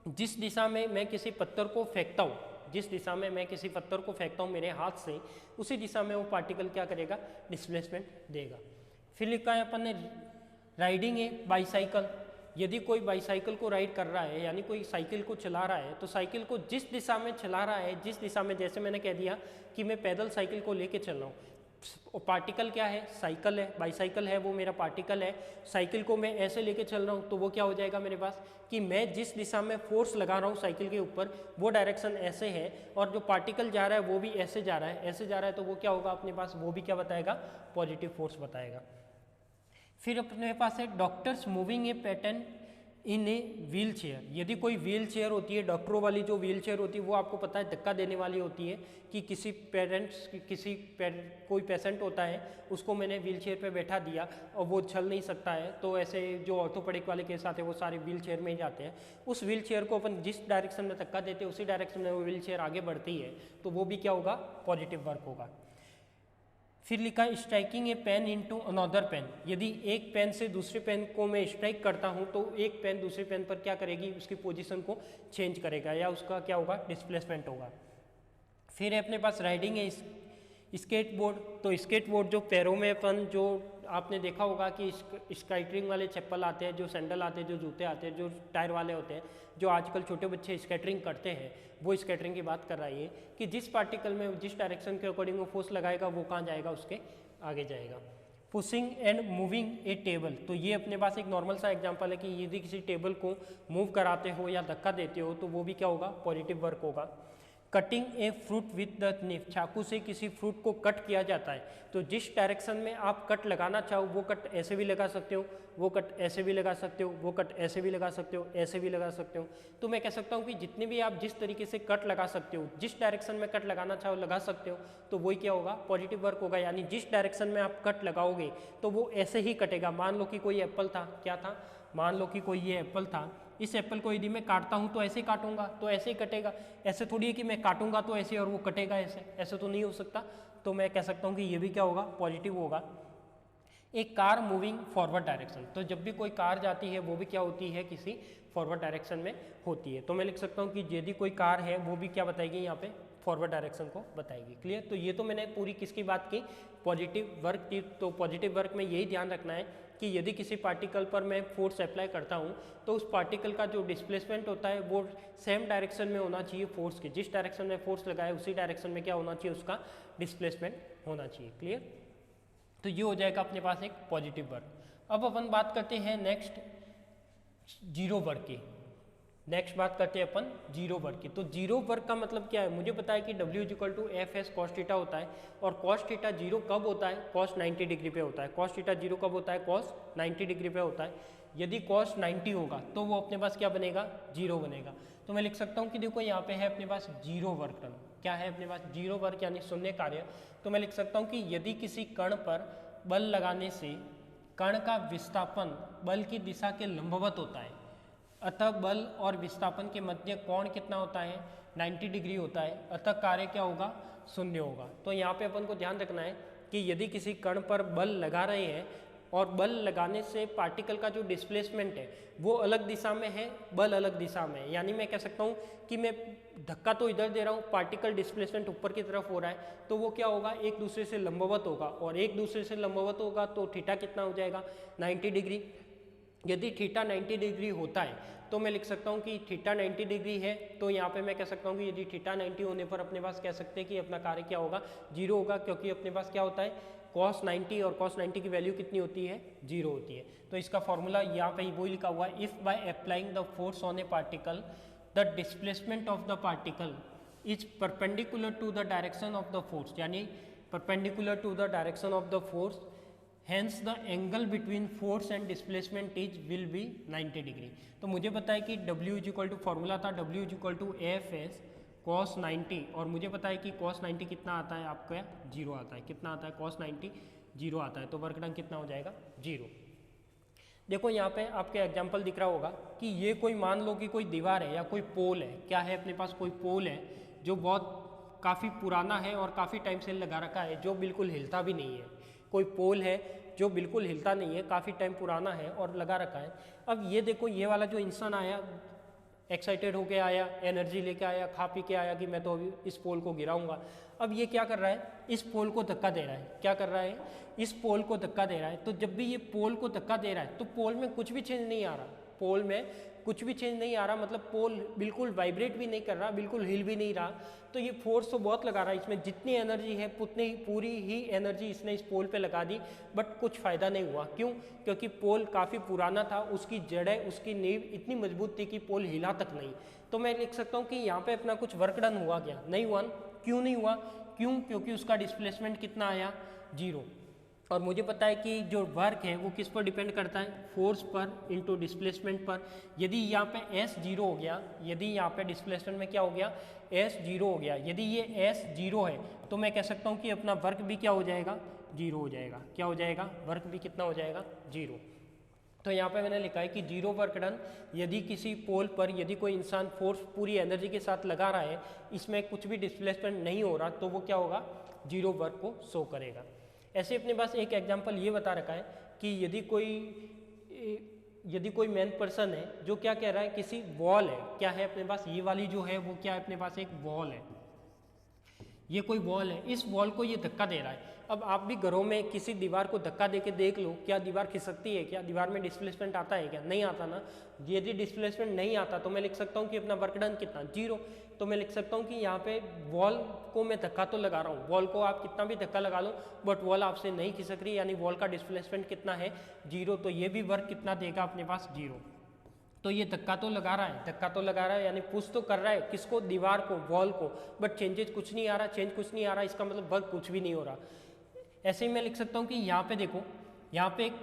जिस दिशा में मैं किसी पत्थर को फेंकता हूँ, जिस दिशा में मैं किसी पत्थर को फेंकता हूँ मेरे हाथ से, उसी दिशा में वो पार्टिकल क्या करेगा? डिस्प्लेसमेंट देगा। फिर लिखा है अपन ने राइडिंग ए बाईसाइकिल। यदि कोई बाईसाइकिल को राइड कर रहा है, यानी कोई साइकिल को चला रहा है, तो साइकिल को जिस दिशा में चला रहा है, जिस दिशा में, जैसे मैंने कह दिया कि मैं पैदल साइकिल को लेके चल रहा हूँ, पार्टिकल क्या है? साइकिल है, बाईसाइकिल है, वो मेरा पार्टिकल है। साइकिल को मैं ऐसे लेके चल रहा हूँ तो वो क्या हो जाएगा मेरे पास? कि मैं जिस दिशा में फोर्स लगा रहा हूँ साइकिल के ऊपर, वो डायरेक्शन ऐसे है, और जो पार्टिकल जा रहा है वो भी ऐसे जा रहा है, ऐसे जा रहा है, तो वो क्या होगा अपने पास? वो भी क्या बताएगा? पॉजिटिव फोर्स बताएगा। फिर अपने पास है doctors moving A patent in a wheel chair, यदि कोई व्हील चेयर होती है, डॉक्टरों वाली जो व्हील चेयर होती है वो आपको पता है धक्का देने वाली होती है कि कोई पेशेंट होता है उसको मैंने व्हील चेयर पर बैठा दिया और वो चल नहीं सकता है, तो ऐसे जो ऑर्थोपेडिक वाले केस आते हैं वो सारे व्हील चेयर में ही जाते हैं। उस व्हील चेयर को अपन जिस डायरेक्शन में धक्का देते हैं उसी डायरेक्शन में वो व्हील चेयर आगे बढ़ती है, तो वो भी क्या होगा, पॉजिटिव वर्क होगा। फिर लिखा स्ट्राइकिंग ए पेन इनटू अनदर पेन, यदि एक पेन से दूसरे पेन को मैं स्ट्राइक करता हूं तो एक पेन दूसरे पेन पर क्या करेगी, उसकी पोजीशन को चेंज करेगा या उसका क्या होगा, डिस्प्लेसमेंट होगा। फिर है अपने पास राइडिंग है स्केटबोर्ड, तो स्केटबोर्ड जो पैरों में अपन जो आपने देखा होगा कि स्केटिंग वाले चप्पल आते हैं, जो सैंडल आते हैं, जो जूते आते हैं, जो टायर वाले होते हैं, जो आजकल छोटे बच्चे स्केटरिंग करते हैं, वो स्केटरिंग की बात कर रही है कि जिस पार्टिकल में जिस डायरेक्शन के अकॉर्डिंग वो फोर्स लगाएगा वो कहाँ जाएगा, उसके आगे जाएगा। Pushing and moving A table, तो ये अपने पास एक नॉर्मल सा एग्जांपल है कि यदि किसी टेबल को मूव कराते हो या धक्का देते हो तो वो भी क्या होगा, पॉजिटिव वर्क होगा। Cutting a fruit with the nif, चाकू से किसी फ्रूट को कट किया जाता है, तो जिस डायरेक्शन में आप कट लगाना चाहो वो कट ऐसे भी लगा सकते हो, वो कट ऐसे भी लगा सकते हो, वो कट ऐसे भी लगा सकते हो, ऐसे भी लगा सकते हो। तो मैं कह सकता हूँ कि जितने भी आप जिस तरीके से कट लगा सकते हो, जिस डायरेक्शन में कट लगाना चाहो लगा सकते हो, तो वही क्या होगा, पॉजिटिव वर्क होगा। यानी जिस डायरेक्शन में आप कट लगाओगे तो वो ऐसे ही कटेगा। मान लो कि कोई एप्पल था, क्या था, मान लो कि कोई ये एप्पल था, इस एप्पल को यदि मैं काटता हूँ तो ऐसे ही काटूंगा तो ऐसे ही कटेगा। ऐसे थोड़ी है कि मैं काटूंगा तो ऐसे और वो कटेगा ऐसे, ऐसे तो नहीं हो सकता। तो मैं कह सकता हूँ कि ये भी क्या होगा, पॉजिटिव होगा। एक कार मूविंग फॉरवर्ड डायरेक्शन, तो जब भी कोई कार जाती है वो भी क्या होती है, किसी फॉरवर्ड डायरेक्शन में होती है। तो मैं लिख सकता हूँ कि यदि कोई कार है वो भी क्या बताएगी, यहाँ पे फॉरवर्ड डायरेक्शन को बताएगी। क्लियर। तो ये तो मैंने पूरी किसकी बात की, पॉजिटिव वर्क की। तो पॉजिटिव वर्क में यही ध्यान रखना है कि यदि किसी पार्टिकल पर मैं फोर्स अप्लाई करता हूँ तो उस पार्टिकल का जो डिस्प्लेसमेंट होता है वो सेम डायरेक्शन में होना चाहिए फोर्स के। जिस डायरेक्शन में फोर्स लगाए उसी डायरेक्शन में क्या होना चाहिए, उसका डिस्प्लेसमेंट होना चाहिए। क्लियर। तो ये हो जाएगा अपने पास एक पॉजिटिव वर्क। अब अपन बात करते हैं नेक्स्ट जीरो वर्क की। नेक्स्ट बात करते हैं अपन जीरो वर्क की। तो जीरो वर्क का मतलब क्या है, मुझे पता है कि W = F/s cos थीटा होता है और cos थीटा जीरो कब होता है, cos 90 डिग्री पे होता है। cos थीटा जीरो कब होता है, cos 90 डिग्री पे होता है। यदि cos 90 होगा तो वो अपने पास क्या बनेगा, जीरो बनेगा। तो मैं लिख सकता हूँ कि देखो यहाँ पे है अपने पास जीरो वर्क डन। क्या है अपने पास, जीरो वर्क यानी शून्य कार्य। तो मैं लिख सकता हूँ कि यदि किसी कण पर बल लगाने से कण का विस्थापन बल की दिशा के लंबवत होता है, अतः बल और विस्थापन के मध्य कोण कितना होता है, 90 डिग्री होता है, अतः कार्य क्या होगा, शून्य होगा। तो यहाँ पे अपन को ध्यान रखना है कि यदि किसी कण पर बल लगा रहे हैं और बल लगाने से पार्टिकल का जो डिस्प्लेसमेंट है वो अलग दिशा में है, बल अलग दिशा में है। यानी मैं कह सकता हूँ कि मैं धक्का तो इधर दे रहा हूँ, पार्टिकल डिस्प्लेसमेंट ऊपर की तरफ हो रहा है, तो वो क्या होगा, एक दूसरे से लंबवत होगा। और एक दूसरे से लंबवत होगा तो थीटा कितना हो जाएगा, 90 डिग्री। यदि थीटा 90 डिग्री होता है तो मैं लिख सकता हूँ कि थीटा 90 डिग्री है, तो यहाँ पे मैं कह सकता हूँ कि यदि थीटा 90 होने पर अपने पास कह सकते हैं कि अपना कार्य क्या होगा, जीरो होगा। क्योंकि अपने पास क्या होता है, cos 90 और cos 90 की वैल्यू कितनी होती है, जीरो होती है। तो इसका फॉर्मूला यहाँ पे वो लिखा हुआ है, if by applying the force on a particle the displacement of the particle is perpendicular to the direction of the force, यानी perpendicular to the direction of the force, hence the angle between force and displacement is will be 90 degree. तो मुझे पता है कि W फॉर्मूला था W = F/s cos 90 और मुझे पता है कि cos 90 कितना आता है, आपका जीरो आता है। कितना आता है, cos 90 जीरो आता है। तो वर्क डन कितना हो जाएगा, जीरो। देखो यहाँ पे आपके एग्जाम्पल दिख रहा होगा कि ये कोई मान लो कि कोई दीवार है या कोई पोल है। क्या है अपने पास, कोई पोल है जो बहुत काफ़ी पुराना है और काफ़ी टाइम से लगा रखा है, जो बिल्कुल हिलता भी नहीं है। कोई पोल है जो बिल्कुल हिलता नहीं है, काफ़ी टाइम पुराना है और लगा रखा है। अब ये देखो, ये वाला जो इंसान आया, एक्साइटेड होके आया, एनर्जी लेके आया, खा पी के आया कि मैं तो अभी इस पोल को गिराऊंगा। अब ये क्या कर रहा है, इस पोल को धक्का दे रहा है। क्या कर रहा है, इस पोल को धक्का दे रहा है। तो जब भी ये पोल को धक्का दे रहा है तो पोल में कुछ भी चेंज नहीं आ रहा, पोल में कुछ भी चेंज नहीं आ रहा, मतलब पोल बिल्कुल वाइब्रेट भी नहीं कर रहा, बिल्कुल हिल भी नहीं रहा। तो ये फोर्स तो बहुत लगा रहा है, इसमें जितनी एनर्जी है उतनी पूरी ही एनर्जी इसने इस पोल पे लगा दी, बट कुछ फ़ायदा नहीं हुआ। क्यों, क्योंकि पोल काफ़ी पुराना था, उसकी जड़ें, उसकी नींव इतनी मजबूत थी कि पोल हिला तक नहीं। तो मैं लिख सकता हूँ कि यहाँ पे अपना कुछ वर्क डन हुआ क्या, नहीं हुआ। क्यों नहीं हुआ, क्यों, क्योंकि उसका डिस्प्लेसमेंट कितना आया, जीरो। और मुझे पता है कि जो वर्क है वो किस पर डिपेंड करता है, फोर्स पर इंटू डिस्प्लेसमेंट पर। यदि यहाँ पे S 0 हो गया, यदि यहाँ पे डिस्प्लेसमेंट में क्या हो गया, S 0 हो गया, यदि ये S 0 है तो मैं कह सकता हूँ कि अपना वर्क भी क्या हो जाएगा, 0 हो जाएगा। क्या हो जाएगा, वर्क भी कितना हो जाएगा, 0। तो यहाँ पे मैंने लिखा है कि 0 वर्क डन यदि किसी पोल पर यदि कोई इंसान फोर्स पूरी एनर्जी के साथ लगा रहा है, इसमें कुछ भी डिस्प्लेसमेंट नहीं हो रहा, तो वो क्या होगा, 0 वर्क को शो करेगा। ऐसे अपने पास एक एग्जांपल ये बता रखा है कि यदि कोई मैन पर्सन है जो क्या कह रहा है, किसी वॉल है, क्या है अपने पास, ये वाली जो है वो क्या है अपने पास, एक वॉल है, ये कोई वॉल है, इस वॉल को ये धक्का दे रहा है। अब आप भी घरों में किसी दीवार को धक्का देके देख लो, क्या दीवार खिसकती है, क्या दीवार में डिस्प्लेसमेंट आता है, क्या नहीं आता ना। यदि डिस्प्लेसमेंट नहीं आता तो मैं लिख सकता हूँ कि अपना वर्क डन कितना, 0। तो मैं लिख सकता हूँ कि यहाँ पे वॉल को मैं धक्का तो लगा रहा हूँ, वॉल को आप कितना भी धक्का लगा लो बट वॉल आपसे नहीं खिसक रही, यानी वॉल का डिस्प्लेसमेंट कितना है, 0। तो ये भी वर्क कितना देगा अपने पास, 0। तो ये धक्का तो लगा रहा है, धक्का तो लगा रहा है, यानी पुश तो कर रहा है किसको, दीवार को, वॉल को, बट चेंजेस कुछ नहीं आ रहा, चेंज कुछ नहीं आ रहा, इसका मतलब वर्क कुछ भी नहीं हो रहा। ऐसे ही मैं लिख सकता हूँ कि यहाँ पे देखो, यहाँ पे एक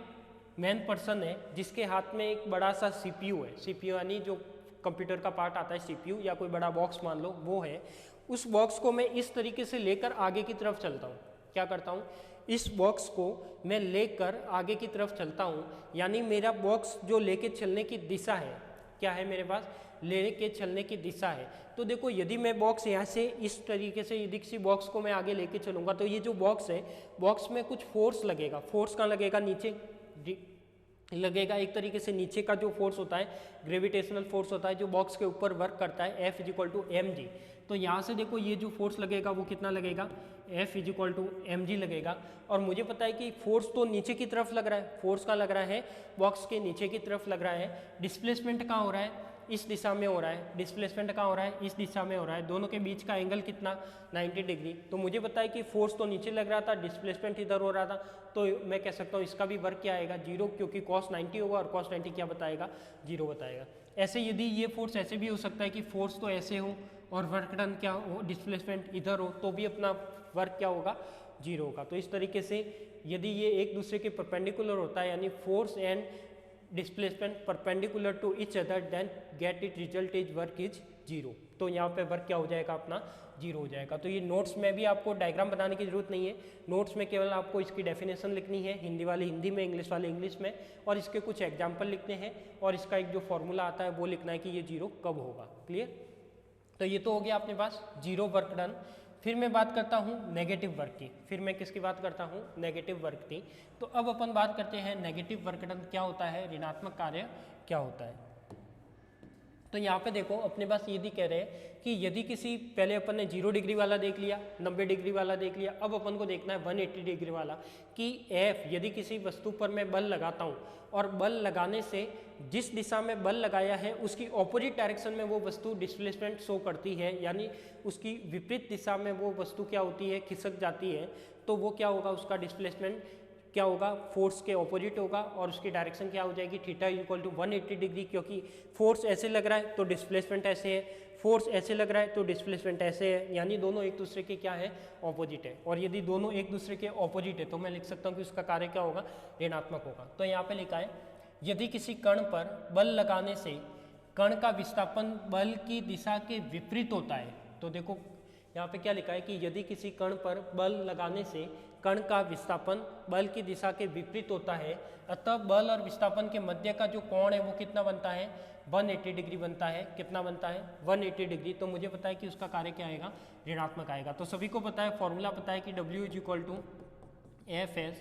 मैन पर्सन है जिसके हाथ में एक बड़ा सा CPU है, CPU यानी जो कंप्यूटर का पार्ट आता है, CPU या कोई बड़ा बॉक्स मान लो वो है। उस बॉक्स को मैं इस तरीके से लेकर आगे की तरफ चलता हूँ, क्या करता हूँ, इस बॉक्स को मैं लेकर आगे की तरफ चलता हूँ, यानी मेरा बॉक्स जो लेके चलने की दिशा है, क्या है मेरे पास, लेके चलने की दिशा है। तो देखो यदि मैं बॉक्स यहाँ से इस तरीके से यदि किसी बॉक्स को मैं आगे लेके चलूँगा तो ये जो बॉक्स है, बॉक्स में कुछ फोर्स लगेगा, फोर्स कहाँ लगेगा, नीचे लगेगा। एक तरीके से नीचे का जो फोर्स होता है, ग्रेविटेशनल फोर्स होता है जो बॉक्स के ऊपर वर्क करता है, F = mg। तो यहाँ से देखो ये जो फोर्स लगेगा वो कितना लगेगा, F = mg लगेगा। और मुझे पता है कि फोर्स तो नीचे की तरफ लग रहा है, फोर्स कहाँ लग रहा है, बॉक्स के नीचे की तरफ लग रहा है। डिस्प्लेसमेंट कहाँ हो रहा है, इस दिशा में हो रहा है, डिस्प्लेसमेंट कहाँ हो रहा है, इस दिशा में हो रहा है। दोनों के बीच का एंगल कितना, 90 डिग्री। तो मुझे पता है कि फोर्स तो नीचे लग रहा था, डिस्प्लेसमेंट इधर हो रहा था, तो मैं कह सकता हूँ इसका भी वर्क क्या आएगा, 0, क्योंकि cos 90 होगा और cos 90 क्या बताएगा, 0 बताएगा। ऐसे यदि ये फोर्स ऐसे भी हो सकता है कि फोर्स तो ऐसे हो और वर्क डन क्या हो, डिस्प्लेसमेंट इधर हो, तो भी अपना वर्क क्या होगा, 0 होगा। तो इस तरीके से यदि ये एक दूसरे के परपेंडिकुलर होता है, यानी force and displacement perpendicular to each other, then get it result is work is 0। तो यहाँ पे वर्क क्या हो जाएगा अपना, 0 हो जाएगा। तो ये नोट्स में भी आपको डायग्राम बनाने की जरूरत नहीं है, नोट्स में केवल आपको इसकी डेफिनेशन लिखनी है, हिंदी वाले हिंदी में, इंग्लिश वाले इंग्लिश में, और इसके कुछ एग्जाम्पल लिखने हैं और इसका एक जो फॉर्मूला आता है वो लिखना है कि ये 0 कब होगा। क्लियर। तो ये तो हो गया अपने पास 0 वर्क डन। फिर मैं बात करता हूँ नेगेटिव वर्क की, फिर मैं किसकी बात करता हूँ, नेगेटिव वर्क की। तो अब अपन बात करते हैं नेगेटिव वर्क डन क्या होता है, ऋणात्मक कार्य क्या होता है। तो यहाँ पे देखो अपने पास यदि कह रहे हैं कि यदि किसी, पहले अपन ने 0 डिग्री वाला देख लिया, 90 डिग्री वाला देख लिया, अब अपन को देखना है 180 डिग्री वाला कि F यदि किसी वस्तु पर मैं बल लगाता हूँ और बल लगाने से जिस दिशा में बल लगाया है उसकी ऑपोजिट डायरेक्शन में वो वस्तु डिस्प्लेसमेंट शो करती है, यानी उसकी विपरीत दिशा में वो वस्तु क्या होती है, खिसक जाती है, तो वो क्या होगा, उसका डिस्प्लेसमेंट क्या होगा, फोर्स के ऑपोजिट होगा और उसकी डायरेक्शन क्या हो जाएगी, थीटा = 180 डिग्री। क्योंकि फोर्स ऐसे लग रहा है तो डिस्प्लेसमेंट ऐसे है, फोर्स ऐसे लग रहा है तो डिस्प्लेसमेंट ऐसे है, यानी दोनों एक दूसरे के क्या है, ऑपोजिट है। और यदि दोनों एक दूसरे के ऑपोजिट है तो मैं लिख सकता हूँ कि उसका कार्य क्या होगा, ऋणात्मक होगा। तो यहाँ पे लिखा है यदि किसी कण पर बल लगाने से कण का विस्थापन बल की दिशा के विपरीत होता है। तो देखो यहाँ पे क्या लिखा है कि यदि किसी कण पर बल लगाने से कण का विस्थापन बल की दिशा के विपरीत होता है, अतः बल और विस्थापन के मध्य का जो कोण है वो कितना बनता है, 180 डिग्री बनता है। कितना बनता है, 180 डिग्री। तो मुझे पता है कि उसका कार्य क्या आएगा, ऋणात्मक आएगा। तो सभी को पता है, फॉर्मूला पता है कि W = Fs,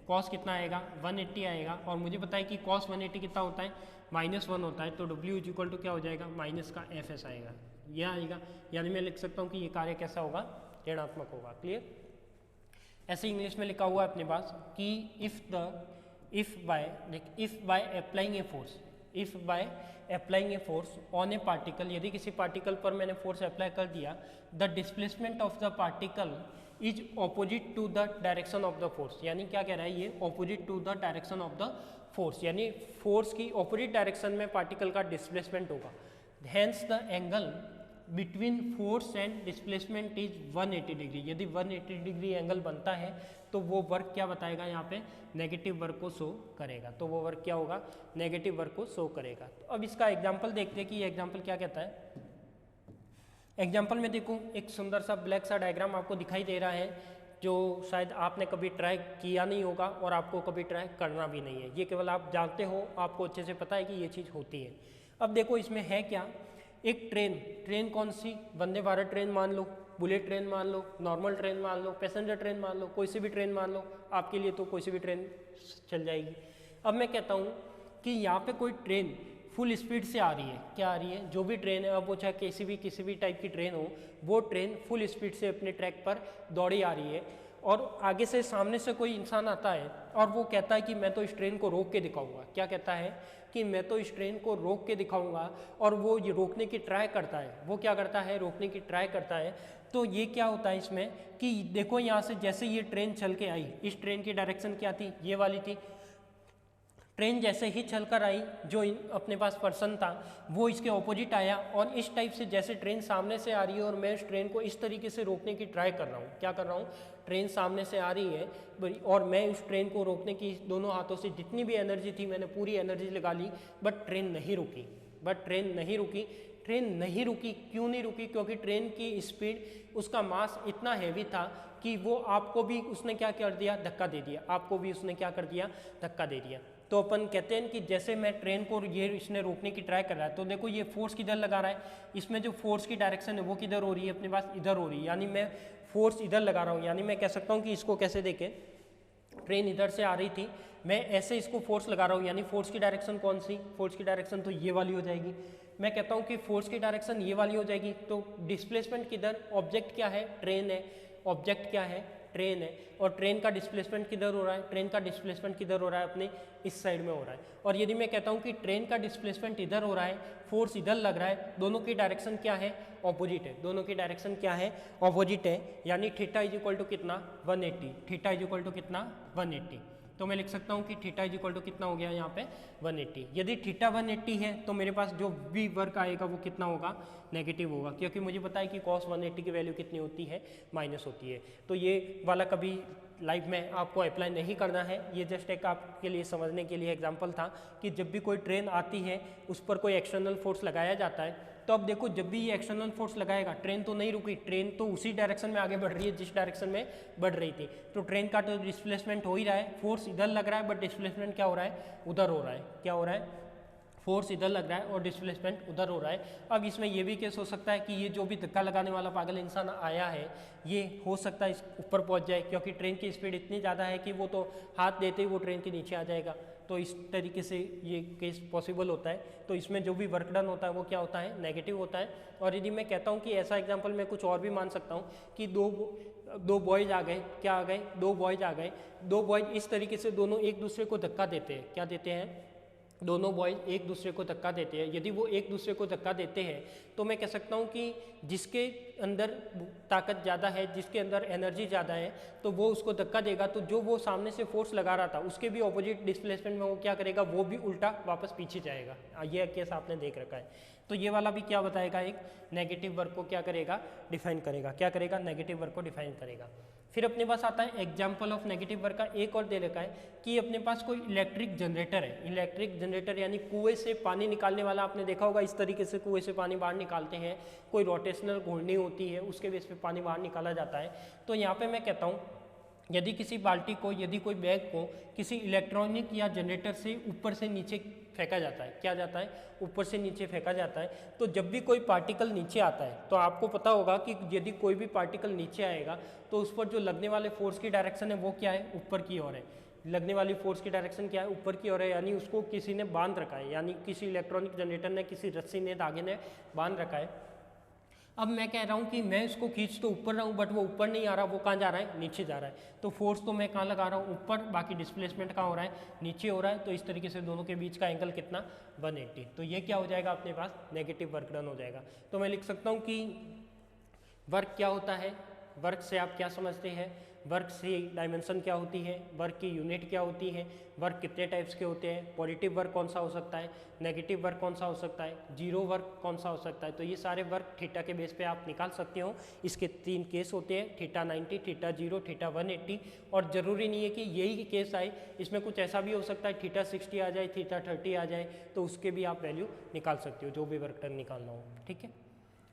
कॉस कितना आएगा, 180 आएगा। और मुझे पता है कि कॉस 180 कितना होता है, -1 होता है। तो W = क्या हो जाएगा, माइनस का Fs आएगा, यह आएगा। यानी मैं लिख सकता हूँ कि ये कार्य कैसा होगा, ऋणात्मक होगा। क्लियर। ऐसे इंग्लिश में लिखा हुआ है अपने पास कि if by applying a force on a particle, यदि किसी पार्टिकल पर मैंने फोर्स अप्लाई कर दिया, the displacement of the particle is opposite to the direction of the force. यानी क्या कह रहा है ये, opposite to the direction of the force, यानी फोर्स की ऑपोजिट डायरेक्शन में पार्टिकल का डिस्प्लेसमेंट होगा। Hence the between force and displacement is 180 degree. यदि 180 डिग्री एंगल बनता है तो वो वर्क क्या बताएगा, यहाँ पे नेगेटिव वर्क को शो करेगा। तो वो वर्क क्या होगा, नेगेटिव वर्क को शो करेगा। तो अब इसका एग्जाम्पल देखते हैं कि ये एग्जाम्पल क्या कहता है। एग्जाम्पल में देखो एक सुंदर सा ब्लैक सा डायग्राम आपको दिखाई दे रहा है, जो शायद आपने कभी ट्राई किया नहीं होगा और आपको कभी ट्राई करना भी नहीं है। ये केवल आप जानते हो, आपको अच्छे से पता है कि ये चीज़ होती है। अब देखो इसमें है क्या, एक ट्रेन कौन सी, वंदे भारत ट्रेन मान लो, बुलेट ट्रेन मान लो, नॉर्मल ट्रेन मान लो, पैसेंजर ट्रेन मान लो, कोई सी भी ट्रेन मान लो, आपके लिए तो कोई सी भी ट्रेन चल जाएगी। अब मैं कहता हूँ कि यहाँ पे कोई ट्रेन फुल स्पीड से आ रही है, क्या आ रही है, जो भी ट्रेन है, अब वो चाहे किसी भी टाइप की ट्रेन हो, वो ट्रेन फुल स्पीड से अपने ट्रैक पर दौड़ी आ रही है और आगे से सामने से कोई इंसान आता है और वो कहता है कि मैं तो इस ट्रेन को रोक के दिखाऊंगा। क्या कहता है कि मैं तो इस ट्रेन को रोक के दिखाऊंगा, और वो ये रोकने की ट्राई करता है। वो क्या करता है, रोकने की ट्राई करता है। तो ये क्या होता है इसमें कि देखो यहाँ से जैसे ये ट्रेन चल के आई, इस ट्रेन की डायरेक्शन क्या थी, ये वाली थी। ट्रेन जैसे ही चलकर आई, जो अपने पास पर्सन था वो इसके ऑपोजिट आया, और इस टाइप से जैसे ट्रेन सामने से आ रही है और मैं इस ट्रेन को इस तरीके से रोकने की ट्राई कर रहा हूँ। क्या कर रहा हूँ, ट्रेन सामने से आ रही है और मैं उस ट्रेन को रोकने की दोनों हाथों से जितनी भी एनर्जी थी मैंने पूरी एनर्जी लगा ली, बट ट्रेन नहीं रुकी। ट्रेन नहीं रुकी। क्यों नहीं रुकी, क्योंकि ट्रेन की स्पीड, उसका मास इतना हैवी था कि वो आपको भी उसने क्या कर दिया, धक्का दे दिया। आपको भी उसने क्या कर दिया, धक्का दे दिया। तो अपन कहते हैं कि जैसे मैं ट्रेन को ये इसने रोकने की ट्राई कर रहा है, तो देखो ये फोर्स किधर लगा रहा है, इसमें जो फोर्स की डायरेक्शन है वो किधर हो रही है, अपने पास इधर हो रही है, यानी मैं फोर्स इधर लगा रहा हूँ। यानी मैं कह सकता हूँ कि इसको कैसे देखें, ट्रेन इधर से आ रही थी, मैं ऐसे इसको फोर्स लगा रहा हूँ, यानी फोर्स की डायरेक्शन कौन सी, फोर्स की डायरेक्शन तो ये वाली हो जाएगी। मैं कहता हूँ कि फोर्स की डायरेक्शन ये वाली हो जाएगी, तो डिस्प्लेसमेंट किधर, ऑब्जेक्ट क्या है, ट्रेन है, ऑब्जेक्ट क्या है, ट्रेन है, और ट्रेन का डिस्प्लेसमेंट किधर हो रहा है, ट्रेन का डिस्प्लेसमेंट किधर हो रहा है, अपने इस साइड में हो रहा है। और यदि मैं कहता हूँ कि ट्रेन का डिस्प्लेसमेंट इधर हो रहा है, फोर्स इधर लग रहा है, दोनों की डायरेक्शन क्या है, ऑपोजिट है, दोनों की डायरेक्शन क्या है, ऑपोजिट है, यानी थीटा इज इक्वल टू कितना, 180, थीटा इज इक्वल टू कितना, 180। तो मैं लिख सकता हूँ कि थीटा इज इक्वल टू कितना हो गया यहाँ पे, 180। यदि थीटा 180 है तो मेरे पास जो भी वर्क आएगा वो कितना होगा, नेगेटिव होगा, क्योंकि मुझे पता है कि कॉस 180 की वैल्यू कितनी होती है, माइनस होती है। तो ये वाला कभी लाइफ में आपको अप्लाई नहीं करना है, ये जस्ट एक आपके लिए समझने के लिए एग्जांपल था कि जब भी कोई ट्रेन आती है उस पर कोई एक्सटर्नल फोर्स लगाया जाता है, तो अब देखो जब भी ये एक्सटर्नल फोर्स लगाएगा, ट्रेन तो नहीं रुकी, ट्रेन तो उसी डायरेक्शन में आगे बढ़ रही है जिस डायरेक्शन में बढ़ रही थी। तो ट्रेन का तो डिस्प्लेसमेंट हो ही रहा है, फोर्स इधर लग रहा है बट डिस्प्लेसमेंट क्या हो रहा है, उधर हो रहा है। क्या हो रहा है, फोर्स इधर लग रहा है और डिस्प्लेसमेंट उधर हो रहा है। अब इसमें ये भी केस हो सकता है कि ये जो भी धक्का लगाने वाला पागल इंसान आया है, ये हो सकता है इस ऊपर पहुंच जाए, क्योंकि ट्रेन की स्पीड इतनी ज़्यादा है कि वो तो हाथ देते ही वो ट्रेन के नीचे आ जाएगा। तो इस तरीके से ये केस पॉसिबल होता है। तो इसमें जो भी वर्क डन होता है वो क्या होता है, नेगेटिव होता है। और यदि मैं कहता हूँ कि ऐसा एग्जाम्पल मैं कुछ और भी मान सकता हूँ कि दो बॉयज़ आ गए, क्या आ गए, दो बॉयज़ आ गए, दो बॉयज़ इस तरीके से दोनों एक दूसरे को धक्का देते हैं। क्या देते हैं, दोनों बॉयज़ एक दूसरे को धक्का देते हैं। यदि वो एक दूसरे को धक्का देते हैं तो मैं कह सकता हूँ कि जिसके अंदर ताकत ज़्यादा है, जिसके अंदर एनर्जी ज़्यादा है, तो वो उसको धक्का देगा, तो जो वो सामने से फोर्स लगा रहा था उसके भी ऑपोजिट डिस्प्लेसमेंट में वो क्या करेगा, वो भी उल्टा वापस पीछे जाएगा। ये केस आपने देख रखा है। तो ये वाला भी क्या बताएगा, एक नेगेटिव वर्क को क्या करेगा, डिफाइन करेगा। क्या करेगा, नेगेटिव वर्क को डिफाइन करेगा। फिर अपने पास आता है एग्जाम्पल ऑफ नेगेटिव वर्क का एक और दे रखा है कि अपने पास कोई इलेक्ट्रिक जनरेटर है। इलेक्ट्रिक जनरेटर यानी कुएं से पानी निकालने वाला, आपने देखा होगा इस तरीके से कुएं से पानी बाहर निकालते हैं, कोई रोटेशनल घूर्णी होती है उसके बेस पे पानी बाहर निकाला जाता है। तो यहाँ पे मैं कहता हूँ यदि किसी बाल्टी को, यदि कोई बैग को किसी इलेक्ट्रॉनिक या जनरेटर से ऊपर से नीचे फेंका जाता है, क्या जाता है, ऊपर से नीचे फेंका जाता है, तो जब भी कोई पार्टिकल नीचे आता है तो आपको पता होगा कि यदि कोई भी पार्टिकल नीचे आएगा तो उस पर जो लगने वाले फोर्स की डायरेक्शन है वो क्या है, ऊपर की ओर है। लगने वाली फोर्स की डायरेक्शन क्या है, ऊपर की ओर है, यानी उसको किसी ने बांध रखा है, यानी किसी इलेक्ट्रॉनिक जनरेटर ने, किसी रस्सी ने, धागे ने बांध रखा है। अब मैं कह रहा हूँ कि मैं इसको खींच तो ऊपर रहा हूँ बट वो ऊपर नहीं आ रहा, वो कहाँ जा रहा है, नीचे जा रहा है। तो फोर्स तो मैं कहाँ लगा रहा हूँ, ऊपर, बाकी डिस्प्लेसमेंट कहाँ हो रहा है, नीचे हो रहा है। तो इस तरीके से दोनों के बीच का एंगल कितना, 180। तो ये क्या हो जाएगा, अपने पास नेगेटिव वर्क डन हो जाएगा। तो मैं लिख सकता हूँ कि वर्क क्या होता है, वर्क से आप क्या समझते हैं, वर्क से डायमेंशन क्या होती है, वर्क की यूनिट क्या होती है, वर्क कितने टाइप्स के होते हैं, पॉजिटिव वर्क कौन सा हो सकता है, नेगेटिव वर्क कौन सा हो सकता है, जीरो वर्क कौन सा हो सकता है। तो ये सारे वर्क थीटा के बेस पे आप निकाल सकते हो। इसके 3 केस होते हैं, थीटा 90, थीटा 0, थीटा 180। और ज़रूरी नहीं है कि यही केस आए, इसमें कुछ ऐसा भी हो सकता है थीटा 60 आ जाए, थीटा 30 आ जाए, तो उसके भी आप वैल्यू निकाल सकते हो, जो भी वर्क टर्न निकालना हो। ठीक है,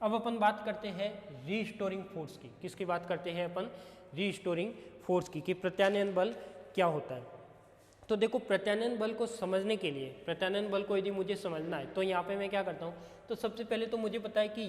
अब अपन बात करते हैं रीस्टोरिंग फोर्स की। किसकी बात करते हैं अपन, रीस्टोरिंग फोर्स की, कि प्रत्यानयन बल क्या होता है। तो देखो, प्रत्यानयन बल को समझने के लिए, प्रत्यानयन बल को यदि मुझे समझना है तो यहाँ पे मैं क्या करता हूँ, तो सबसे पहले तो मुझे पता है कि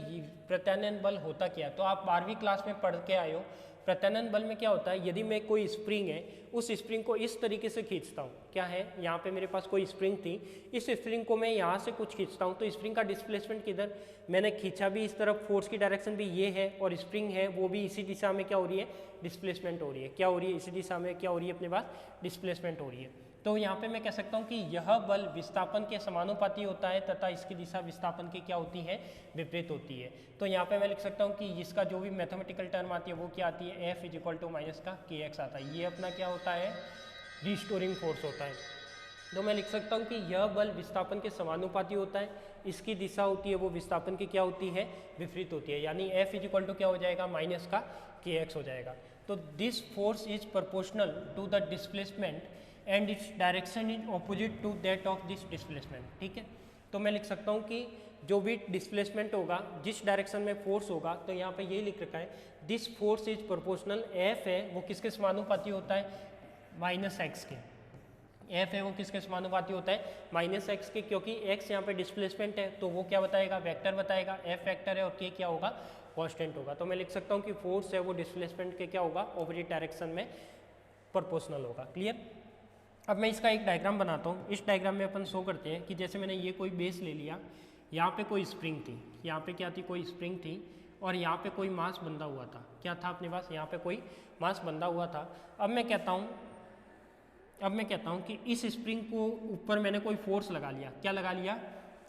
प्रत्यानयन बल होता क्या है। तो आप 12वीं क्लास में पढ़ के आए हो। प्रत्यानयन बल में क्या होता है, यदि मैं कोई स्प्रिंग है, उस स्प्रिंग को इस तरीके से खींचता हूँ, क्या है, यहाँ पे मेरे पास कोई स्प्रिंग थी, इस स्प्रिंग को मैं यहाँ से कुछ खींचता हूँ, तो स्प्रिंग का डिस्प्लेसमेंट किधर, मैंने खींचा भी इस तरफ, फोर्स की डायरेक्शन भी ये है, और स्प्रिंग है वो भी इसी दिशा में क्या हो रही है, डिस्प्लेसमेंट हो रही है। क्या हो रही है, इसी दिशा में क्या हो रही है, अपने पास डिस्प्लेसमेंट हो रही है। तो यहाँ पे मैं कह सकता हूँ कि यह बल विस्थापन के समानुपाती होता है, तथा इसकी दिशा विस्थापन की क्या होती है, विपरीत होती है। तो यहाँ पे मैं लिख सकता हूँ कि इसका जो भी मैथमेटिकल टर्म आती है वो क्या आती है, F = माइनस का kx आता है। ये अपना क्या होता है, रीस्टोरिंग फोर्स होता है। तो मैं लिख सकता हूँ कि यह बल विस्थापन के समानुपाती होता है, इसकी दिशा होती है वो विस्थापन की क्या होती है, विपरीत होती है। यानी F = क्या हो जाएगा, माइनस का kx हो जाएगा। तो this force is proportional to the displacement and its direction is opposite to that of this displacement. ठीक है, तो मैं लिख सकता हूँ कि जो भी डिस्प्लेसमेंट होगा, जिस डायरेक्शन में फोर्स होगा, तो यहाँ पे यही लिख रखा है, this force is proportional, F है वो किसके समानुपाती होता है, -x के। F है वो किसके समानुपाती होता है, -x के, क्योंकि x यहाँ पे डिस्प्लेसमेंट है, तो वो क्या बताएगा, वेक्टर बताएगा, F वेक्टर है और k क्या होगा, कांस्टेंट होगा। तो मैं लिख सकता हूँ कि फोर्स है वो डिस्प्लेसमेंट के क्या होगा, ऑपोजिट डायरेक्शन में प्रोपोर्शनल होगा। क्लियर। अब मैं इसका एक डायग्राम बनाता हूँ। इस डायग्राम में अपन शो करते हैं कि जैसे मैंने ये कोई बेस ले लिया, यहाँ पे कोई स्प्रिंग थी, यहाँ पे क्या थी, कोई स्प्रिंग थी, और यहाँ पे कोई मास बंधा हुआ था। क्या था अपने पास, यहाँ पे कोई मास बंधा हुआ था। अब मैं कहता हूँ कि इस स्प्रिंग को ऊपर मैंने कोई फोर्स लगा लिया। क्या लगा लिया,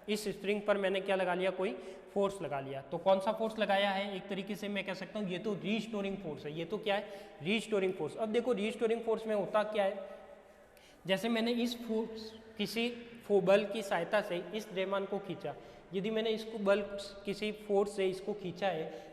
इस स्प्रिंग पर मैंने क्या लगा लिया, कोई फोर्स लगा लिया। तो कौन सा फोर्स लगाया है, एक तरीके से मैं कह सकता हूँ ये तो रीस्टोरिंग फोर्स है। ये तो क्या है, रीस्टोरिंग फोर्स। अब देखो रीस्टोरिंग फोर्स में होता क्या है, जैसे मैंने इस फोर्स किसी बल की सहायता से इस द्रव्यमान को खींचा, यदि मैंने इसको बल किसी फोर्स से इसको खींचा है,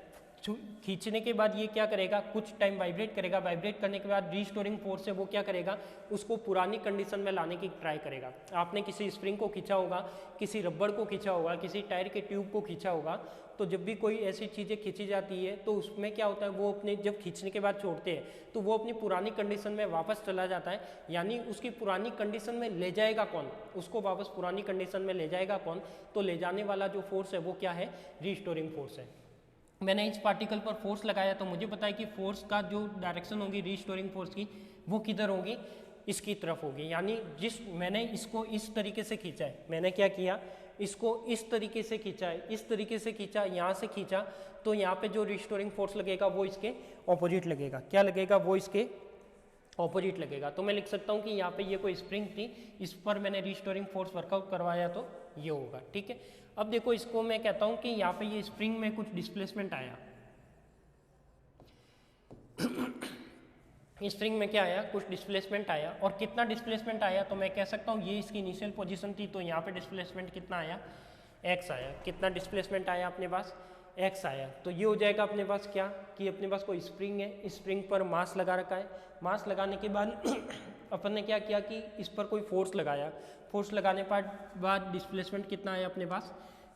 खींचने के बाद ये क्या करेगा, कुछ टाइम वाइब्रेट करेगा, वाइब्रेट करने के बाद रीस्टोरिंग फोर्स से वो क्या करेगा, उसको पुरानी कंडीशन में लाने की ट्राई करेगा। आपने किसी स्प्रिंग को खींचा होगा, किसी रबड़ को खींचा होगा, किसी टायर के ट्यूब को खींचा होगा, तो जब भी कोई ऐसी चीज़ें खींची जाती है तो उसमें क्या होता है, वो अपने जब खींचने के बाद छोड़ते हैं तो वो अपनी पुरानी कंडीशन में वापस चला जाता है। यानी उसकी पुरानी कंडीशन में ले जाएगा कौन, उसको वापस पुरानी कंडीशन में ले जाएगा कौन, तो ले जाने वाला जो फोर्स है वो क्या है, रीस्टोरिंग फोर्स है। मैंने इस पार्टिकल पर फोर्स लगाया तो मुझे पता है कि फोर्स का जो डायरेक्शन होगी रीस्टोरिंग फोर्स की, वो किधर होगी, इसकी तरफ होगी। यानी मैंने इसको इस तरीके से खींचा है, मैंने क्या किया, इसको इस तरीके से खींचा है, इस तरीके से खींचा, यहाँ से खींचा, तो यहाँ पे जो रिस्टोरिंग फोर्स लगेगा वो इसके ऑपोजिट लगेगा। क्या लगेगा, वो इसके ऑपोजिट लगेगा। तो मैं लिख सकता हूँ कि यहाँ पे ये कोई स्प्रिंग थी, इस पर मैंने रिस्टोरिंग फोर्स वर्कआउट करवाया तो ये होगा। ठीक है, अब देखो इसको मैं कहता हूँ कि यहाँ पे ये स्प्रिंग में कुछ डिस्प्लेसमेंट आया, स्प्रिंग में क्या आया, कुछ डिस्प्लेसमेंट आया, और कितना डिस्प्लेसमेंट आया, तो मैं कह सकता हूँ ये इसकी इनिशियल पोजीशन थी, तो यहाँ पे डिस्प्लेसमेंट कितना आया, x आया। कितना डिस्प्लेसमेंट आया अपने पास, x आया। तो ये हो जाएगा अपने पास क्या, कि अपने पास कोई स्प्रिंग है, इस स्प्रिंग पर मास लगा रखा है, मास लगाने के बाद अपन ने क्या किया कि इस पर कोई फोर्स लगाया, फोर्स लगाने पर बाद डिस्प्लेसमेंट कितना आया अपने पास,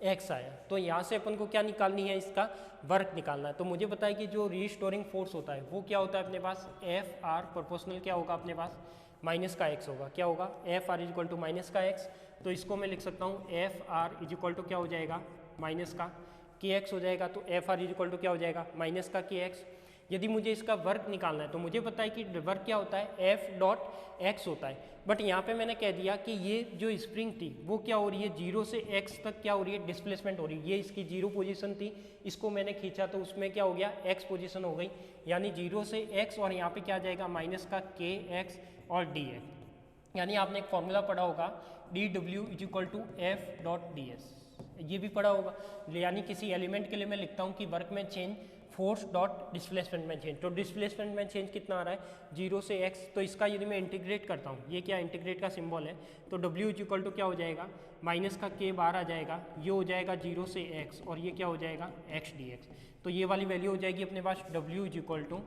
x आया। तो यहाँ से अपन को क्या निकालनी है, इसका वर्क निकालना है। तो मुझे पता है कि जो रीस्टोरिंग फोर्स होता है वो क्या होता है अपने पास, F(r) प्रोपोर्शनल क्या होगा अपने पास, माइनस का x होगा। क्या होगा, F(r) = माइनस का x। तो इसको मैं लिख सकता हूँ F(r) = क्या हो जाएगा, माइनस का kx हो जाएगा। तो F(r) = क्या हो जाएगा, माइनस का kx। यदि मुझे इसका वर्क निकालना है तो मुझे पता है कि वर्क क्या होता है, F.x होता है। बट यहाँ पे मैंने कह दिया कि ये जो स्प्रिंग थी वो क्या हो रही है, 0 से x तक क्या हो रही है, डिस्प्लेसमेंट हो रही है। ये इसकी 0 पोजीशन थी, इसको मैंने खींचा तो उसमें क्या हो गया, x पोजीशन हो गई। यानी 0 से x, और यहाँ पे क्या आ जाएगा, माइनस का kx और dx। यानी आपने एक फॉर्मूला पढ़ा होगा, dw = F.ds, ये भी पढ़ा होगा। यानी किसी एलिमेंट के लिए मैं लिखता हूँ कि वर्क में चेंज फोर्स डॉट डिस्प्लेसमेंट में चेंज। तो डिस्प्लेसमेंट में चेंज कितना आ रहा है 0 से x, तो इसका यदि मैं इंटीग्रेट करता हूँ, ये क्या इंटीग्रेट का सिंबल है, तो w इज इक्वल टू क्या हो जाएगा माइनस का k बार आ जाएगा, ये हो जाएगा 0 से x और ये क्या हो जाएगा x dx। तो ये वाली वैल्यू हो जाएगी अपने पास w इज इक्वल टू,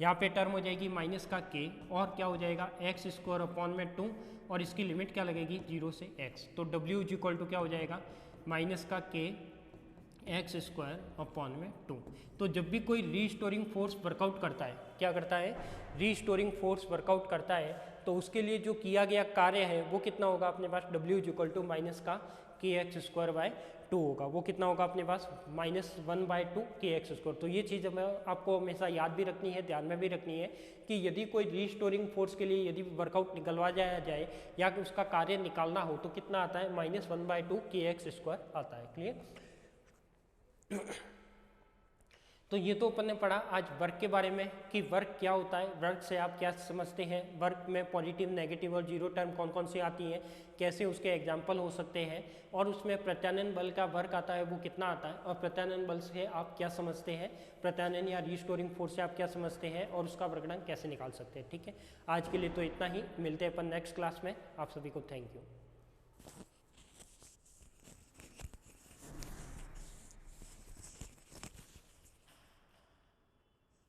यहाँ पे टर्म हो जाएगी माइनस का k और क्या हो जाएगा एक्स स्क्वायर अपॉन में 2 और इसकी लिमिट क्या लगेगी 0 से x। तो w इज इक्वल टू क्या हो जाएगा माइनस का k एक्स स्क्वायर अपॉन में 2। तो जब भी कोई रीस्टोरिंग फोर्स वर्कआउट करता है, क्या करता है रीस्टोरिंग फोर्स वर्कआउट करता है, तो उसके लिए जो किया गया कार्य है वो कितना होगा अपने पास w is equal to minus का के एक्स स्क्वायर बाय 2 होगा। वो कितना होगा अपने पास -1/2 के एक्स स्क्वायर। तो ये चीज़ हमें आपको हमेशा याद भी रखनी है, ध्यान में भी रखनी है कि यदि कोई रीस्टोरिंग फोर्स के लिए यदि वर्कआउट निकलवा जाया जाए या कि उसका कार्य निकालना हो तो कितना आता है -1/2 के एक्स स्क्वायर आता है। क्लियर। तो ये तो अपन ने पढ़ा आज वर्क के बारे में कि वर्क क्या होता है, वर्क से आप क्या समझते हैं, वर्क में पॉजिटिव नेगेटिव और जीरो टर्म कौन कौन सी आती हैं, कैसे उसके एग्जाम्पल हो सकते हैं, और उसमें प्रत्यानयन बल का वर्क आता है वो कितना आता है, और प्रत्यानयन बल से आप क्या समझते हैं, प्रत्यानयन या रीस्टोरिंग फोर्स से आप क्या समझते हैं और उसका वर्गीकरण कैसे निकाल सकते हैं। ठीक है, आज के लिए तो इतना ही, मिलते हैं अपन नेक्स्ट क्लास में। आप सभी को थैंक यू।